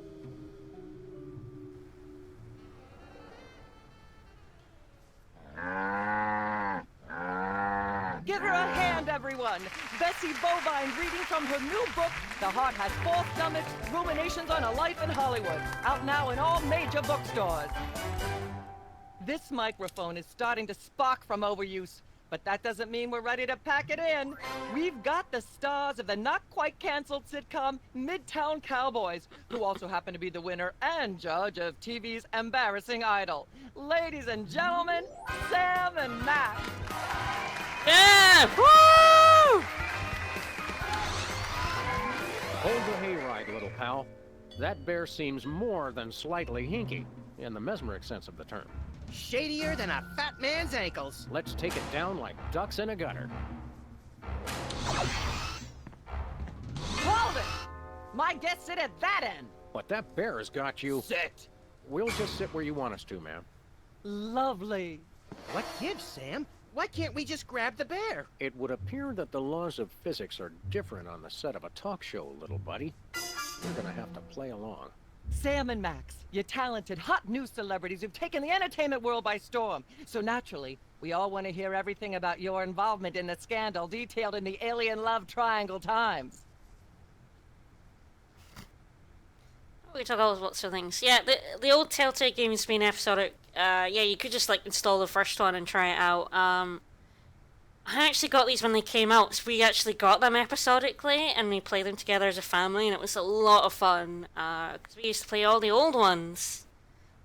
Give her a hand, everyone! Bessie Bovine reading from her new book, The Heart Has Four Stomachs, Ruminations on a Life in Hollywood, out now in all major bookstores. This microphone is starting to spark from overuse, but that doesn't mean we're ready to pack it in. We've got the stars of the not-quite-canceled sitcom Midtown Cowboys, who also happen to be the winner and judge of TV's Embarrassing Idol. Ladies and gentlemen, Sam and Max. Yeah! Woo! Hold the hayride, little pal. That bear seems more than slightly hinky, in the mesmeric sense of the term. Shadier than a fat man's ankles. Let's take it down like ducks in a gutter. Hold it! My guests sit at that end. But that bear has got you... Sit! We'll just sit where you want us to, ma'am. Lovely. What gives, Sam? Why can't we just grab the bear? It would appear that the laws of physics are different on the set of a talk show, little buddy. You're gonna have to play along. Sam and Max, you're talented, hot new celebrities who've taken the entertainment world by storm. So naturally, we all want to hear everything about your involvement in the scandal detailed in the Alien Love Triangle Times. We talk all sorts of things. Yeah, the old Telltale games being episodic, yeah, you could just, like, install the first one and try it out. I actually got these when they came out, so we actually got them episodically, and we played them together as a family, and it was a lot of fun, because we used to play all the old ones,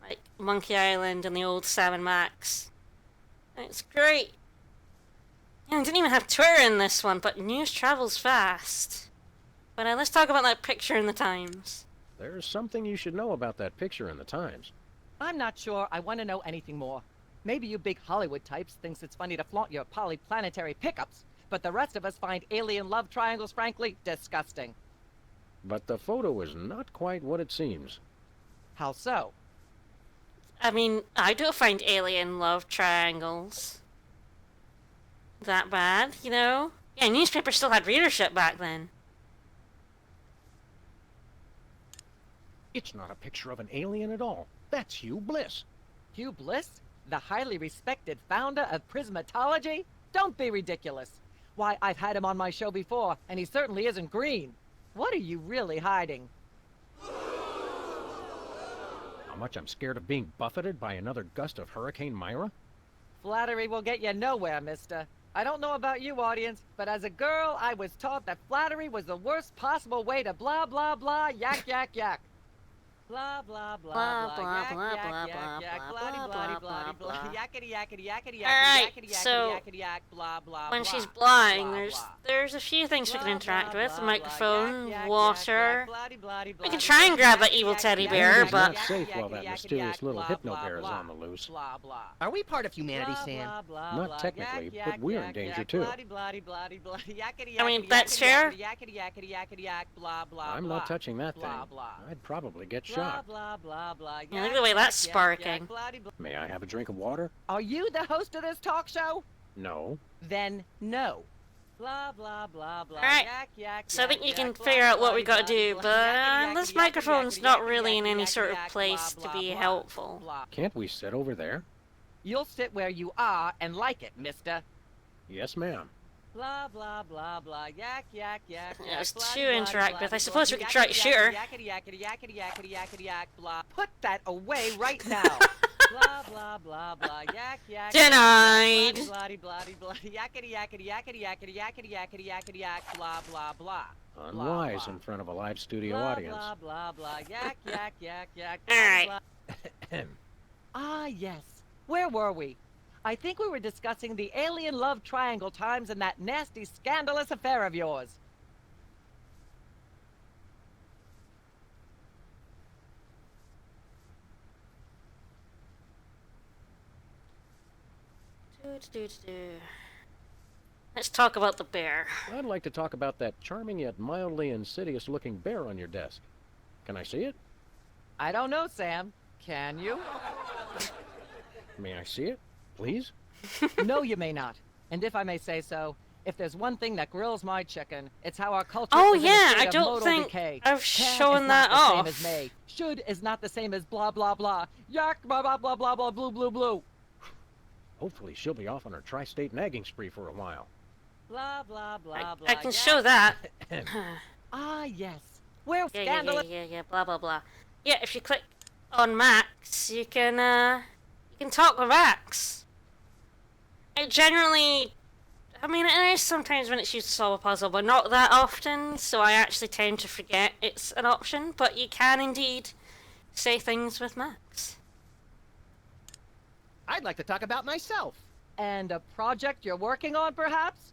like Monkey Island and the old Sam and Max. And it's great. Yeah, I didn't even have Twitter in this one, but news travels fast. But let's talk about that picture in the Times. There's something you should know about that picture in the Times. I'm not sure I want to know anything more. Maybe you big Hollywood types thinks it's funny to flaunt your polyplanetary pickups, but the rest of us find alien love triangles, frankly, disgusting. But the photo is not quite what it seems. How so? I mean, I do find alien love triangles that bad, you know? Yeah, newspapers still had readership back then. It's not a picture of an alien at all. That's Hugh Bliss. Hugh Bliss? The highly respected founder of Prismatology? Don't be ridiculous. Why, I've had him on my show before, and he certainly isn't green. What are you really hiding? How much I'm scared of being buffeted by another gust of Hurricane Myra? Flattery will get you nowhere, mister. I don't know about you, audience, but as a girl, I was taught that flattery was the worst possible way to blah, blah, blah, yak, yak, yak. Blah, blah, blah, blah, yak, yak, yak, yak, blah, blah, blah, blah, yakety, yakety, yakety, yakety, yakety, yakety, yak, blah, blah, when blah, she's blind, blah, there's a few things we can interact with. The microphone, yak, water. yak, blah, blah, We can try and grab that evil teddy bear, It's but... not safe while that mysterious little hypno bear is on the loose. blah, blah. Are we part of humanity, Sam? Not technically, but we're in danger too. I mean, that's fair. I'm not touching that thing. I'd probably get shot. Yeah, look at the way that's sparking. May I have a drink of water? Are you the host of this talk show? No. Then no. Blah, blah, blah, blah. Alright, so I think you can figure out what we gotta do, but this microphone's not really in any sort of place to be helpful. Can't we sit over there? You'll sit where you are and like it, mister. Yes, ma'am. Blah, blah, blah, blah, yak, yak, yak, Yeah, it's to interact with. I suppose we could try to shoot her. Yakety, yakety, yakety, yakety, yakety, yak, blah. Put that away right now. Blah, blah, blah, blah, yak, yak. Denied. Blah, blah, blah, yakety, yakety, yakety, yakety, yakety, yakety, yakety, yak, blah, blah, blah. Unwise in front of a live studio audience. Blah, blah, blah, yak, yak, yak, yak. Alright. Ah, yes. Where were we? I think we were discussing the alien love triangle times and that nasty, scandalous affair of yours. Let's talk about the bear. I'd like to talk about that charming yet mildly insidious-looking bear on your desk. Can I see it? I don't know, Sam. Can you? May I see it, please? No, you may not. And if I may say so, if there's one thing that grills my chicken, it's how our culture Oh is in a yeah, state I of don't modal think decay. I've Can shown is that not the same off. as may. Should is not the same as blah blah blah. Yak blah blah blah blah blah blue blue blue. Hopefully she'll be off on her tri-state nagging spree for a while. Blah blah blah blah. I can show that. Ah yes. Where Yeah, scandalous. yeah, blah blah blah. Yeah, if you click on Max, you can talk with Max. It generally, I mean, it is sometimes when it's used to solve a puzzle, but not that often, so I actually tend to forget it's an option, but you can indeed say things with Max. I'd like to talk about myself. And a project you're working on, perhaps?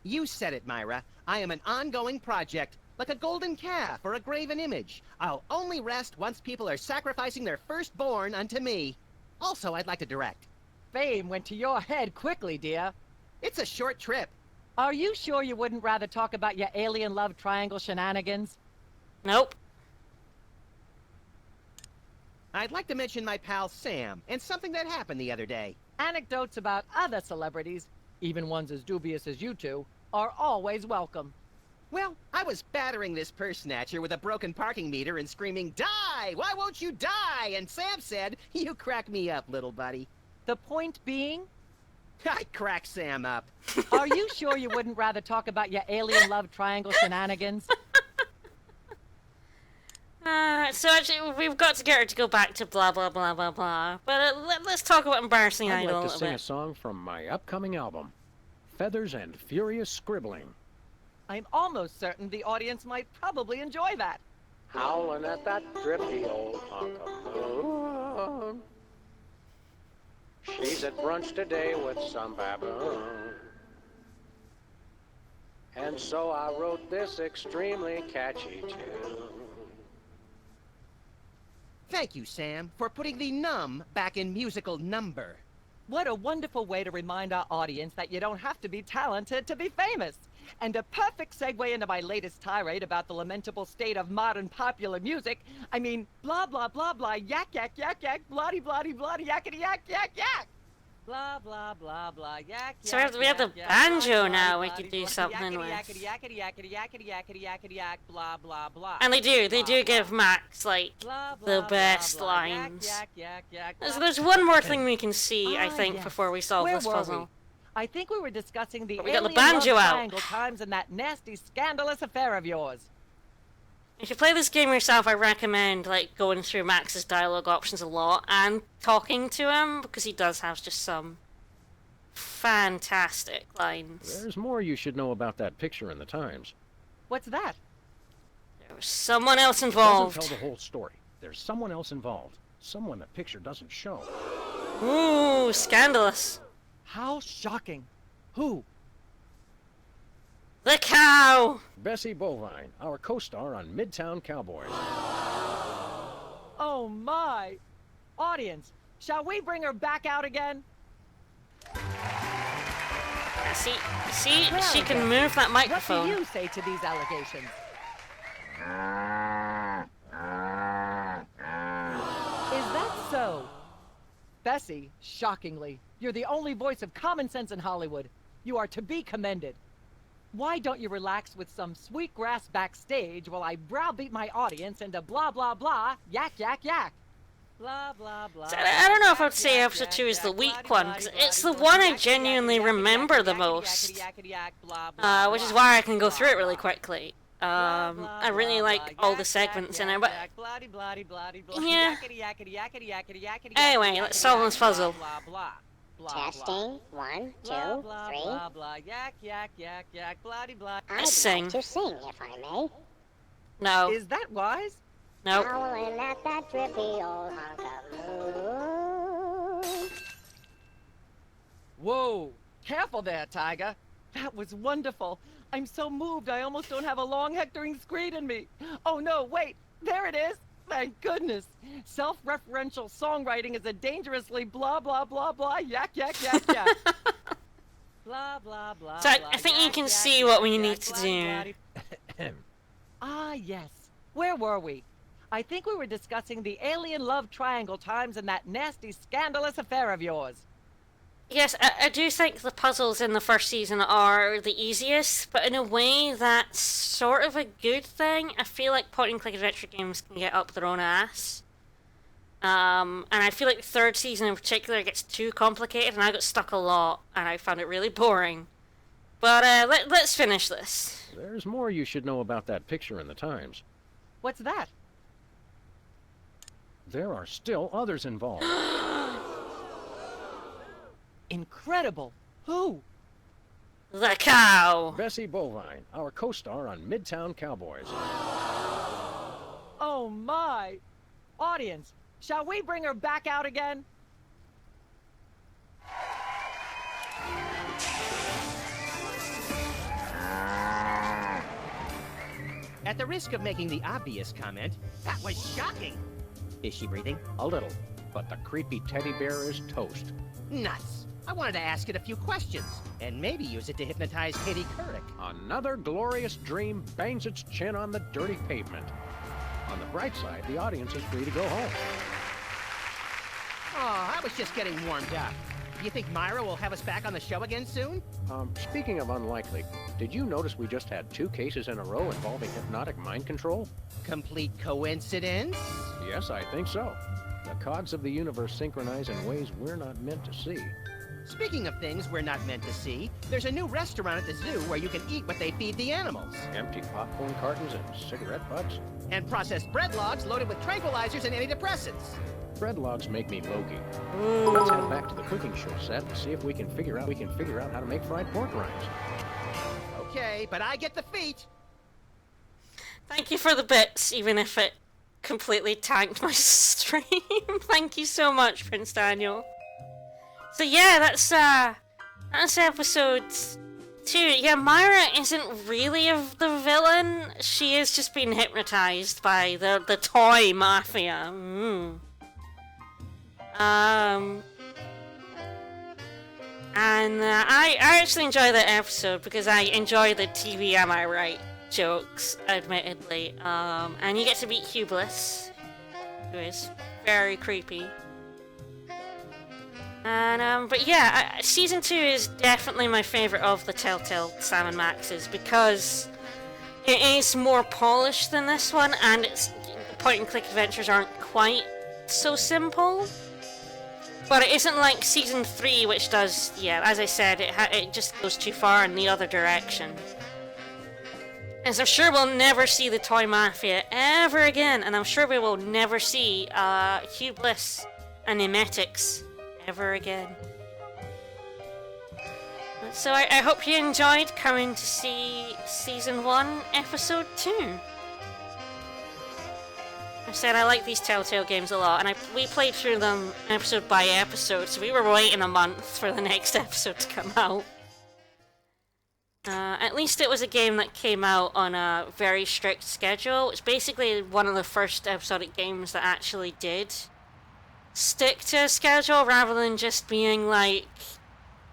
You said it, Myra. I am an ongoing project, like a golden calf or a graven image. I'll only rest once people are sacrificing their firstborn unto me. Also, I'd like to direct. Fame went to your head quickly, dear. It's a short trip. Are you sure you wouldn't rather talk about your alien love triangle shenanigans? Nope. I'd like to mention my pal Sam, and something that happened the other day. Anecdotes about other celebrities, even ones as dubious as you two, are always welcome. Well, I was battering this purse snatcher with a broken parking meter and screaming, "Die! Why won't you die?" And Sam said, "You crack me up, little buddy." The point being? I crack Sam up. Are you sure you wouldn't rather talk about your alien love triangle shenanigans? So actually, we've got to get her to go back to blah blah blah blah blah. But let's talk about Embarrassing I'd Idol like a to little sing bit. a song from my upcoming album, Feathers and Furious Scribbling. I'm almost certain the audience might probably enjoy that. Howling at that drippy old hunk of moon. She's at brunch today with some baboon. And so I wrote this extremely catchy tune. Thank you, Sam, for putting the num back in musical number. What a wonderful way to remind our audience that you don't have to be talented to be famous. And a perfect segue into my latest tirade about the lamentable state of modern popular music. I mean, blah, blah, blah, blah, yak, yak, yak, yak, bloody, bloody, bloody, yakety, yak, yak, yak. Blah, blah, blah, blah, yak, So yak, we have the yak, banjo yak, now bloody, we could bloody, do something yakety, with. yakety, yakety, yakety, yakety, yakety, yakety, yak, blah, blah, blah. And they do give Max, like, Blah, the blah, best blah, blah, yak, lines. yak, yak, yak, There's one more thing we can see, I Ah, think, yes. before we solve Where this were puzzle. we? I think we were discussing the But we got the alien banjo love out. triangle times and that nasty, scandalous affair of yours. If you play this game yourself, I recommend, like, going through Max's dialogue options a lot and talking to him, because he does have just some fantastic lines. There's more you should know about that picture in the Times. What's that? There was someone else Doesn't involved. tell the whole story. There's someone else involved. Someone the picture doesn't show. Ooh, scandalous. How shocking. Who? The cow! Bessie Bovine, our co-star on Midtown Cowboys. Oh my! Audience, shall we bring her back out again? See, she can move that microphone. What do you say to these allegations? Is that so? Bessie, shockingly, you're the only voice of common sense in Hollywood. You are to be commended. Why don't you relax with some sweet grass backstage while I browbeat my audience into blah blah blah, yak yak yak. Blah blah blah. So I don't know if I would say episode 2 is the weak one, because it's the one I genuinely remember the most. Which is why I can go through it really quickly. I really like all the segments in it, but yeah. Anyway, let's solve this puzzle. Testing. 1, 2, 3. Let's sing. Like to sing, if I may. No. Is that wise? Nope. Howling at that drippy old hunk of moon. Whoa! Careful there, Tiger. That was wonderful. I'm so moved I almost don't have a long hectoring screed in me. Oh no, wait! There it is! Thank goodness! Self-referential songwriting is a dangerously blah blah blah blah yak yak yak yak. Blah blah blah. So I think you can see what we need to do. Ah yes. Where were we? I think we were discussing the alien love triangle times and that nasty scandalous affair of yours. Yes, I do think the puzzles in the first season are the easiest, but in a way that's sort of a good thing. I feel like point-and-click adventure games can get up their own ass. And I feel like the third season in particular gets too complicated, and I got stuck a lot, and I found it really boring. But let's finish this. There's more you should know about that picture in the Times. What's that? There are still others involved. Incredible. Who? The cow. Bessie Bovine, our co-star on Midtown Cowboys. Oh my! Audience, shall we bring her back out again? At the risk of making the obvious comment, that was shocking. Is she breathing? A little, but the creepy teddy bear is toast. Nuts. I wanted to ask it a few questions, and maybe use it to hypnotize Katie Couric. Another glorious dream bangs its chin on the dirty pavement. On the bright side, the audience is free to go home. Oh, I was just getting warmed up. Do you think Myra will have us back on the show again soon? Speaking of unlikely, Did you notice we just had 2 cases in a row involving hypnotic mind control? Complete coincidence? Yes, I think so. The cogs of the universe synchronize in ways we're not meant to see. Speaking of things we're not meant to see, there's a new restaurant at the zoo where you can eat what they feed the animals. Empty popcorn cartons and cigarette butts? And processed bread logs loaded with tranquilizers and antidepressants. Bread logs make me logy. Let's head back to the cooking show set and see if we can figure out how to make fried pork rinds. Okay, but I get the feet. Thank you for the bits, even if it completely tanked my stream. Thank you so much, Prince Daniel. So yeah, that's episode 2. Yeah, Myra isn't really the villain. She is just being hypnotized by the toy mafia. I actually enjoy that episode because I enjoy the TV Am I Right jokes, admittedly. And you get to meet Hugh Bliss, who is very creepy. And, but yeah, Season 2 is definitely my favourite of the Telltale Sam & Max's because it is more polished than this one, and the point-and-click adventures aren't quite so simple. But it isn't like Season 3, which does, yeah, as I said, it just goes too far in the other direction. And so I'm sure we'll never see the Toy Mafia ever again, and I'm sure we will never see Hugh Bliss and Emetics ever again. So I hope you enjoyed coming to see Season 1, Episode 2. I said I like these Telltale games a lot, and we played through them episode by episode, so we were waiting a month for the next episode to come out. At least it was a game that came out on a very strict schedule. It's basically one of the first episodic games that actually did stick to a schedule rather than just being like,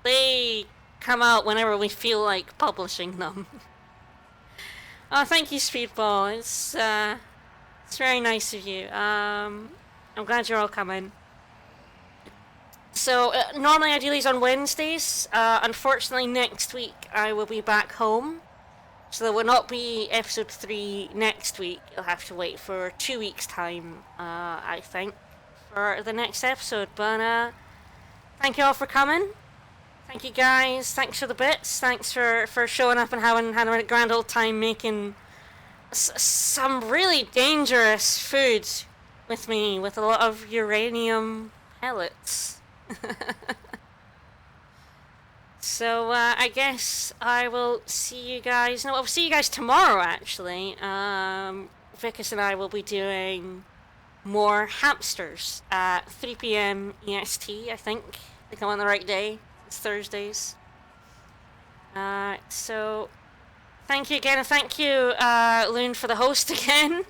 they come out whenever we feel like publishing them. Oh, thank you, Speedball. It's very nice of you. I'm glad you're all coming. So, normally I do these on Wednesdays. Unfortunately, next week I will be back home. So there will not be episode 3 next week. You'll have to wait for 2 weeks' time, I think, for the next episode. But, thank you all for coming. Thank you guys. Thanks for the bits. Thanks for showing up and having a grand old time making some really dangerous food with me, with a lot of uranium pellets. So, I guess I will see you guys... No, I'll see you guys tomorrow, actually. Vicus and I will be doing more hamsters at 3 p.m. EST, I think. I think I'm on the right day. It's Thursdays. So, thank you again, and thank you, Loon, for the host again.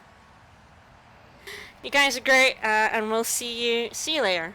You guys are great, and we'll see you later.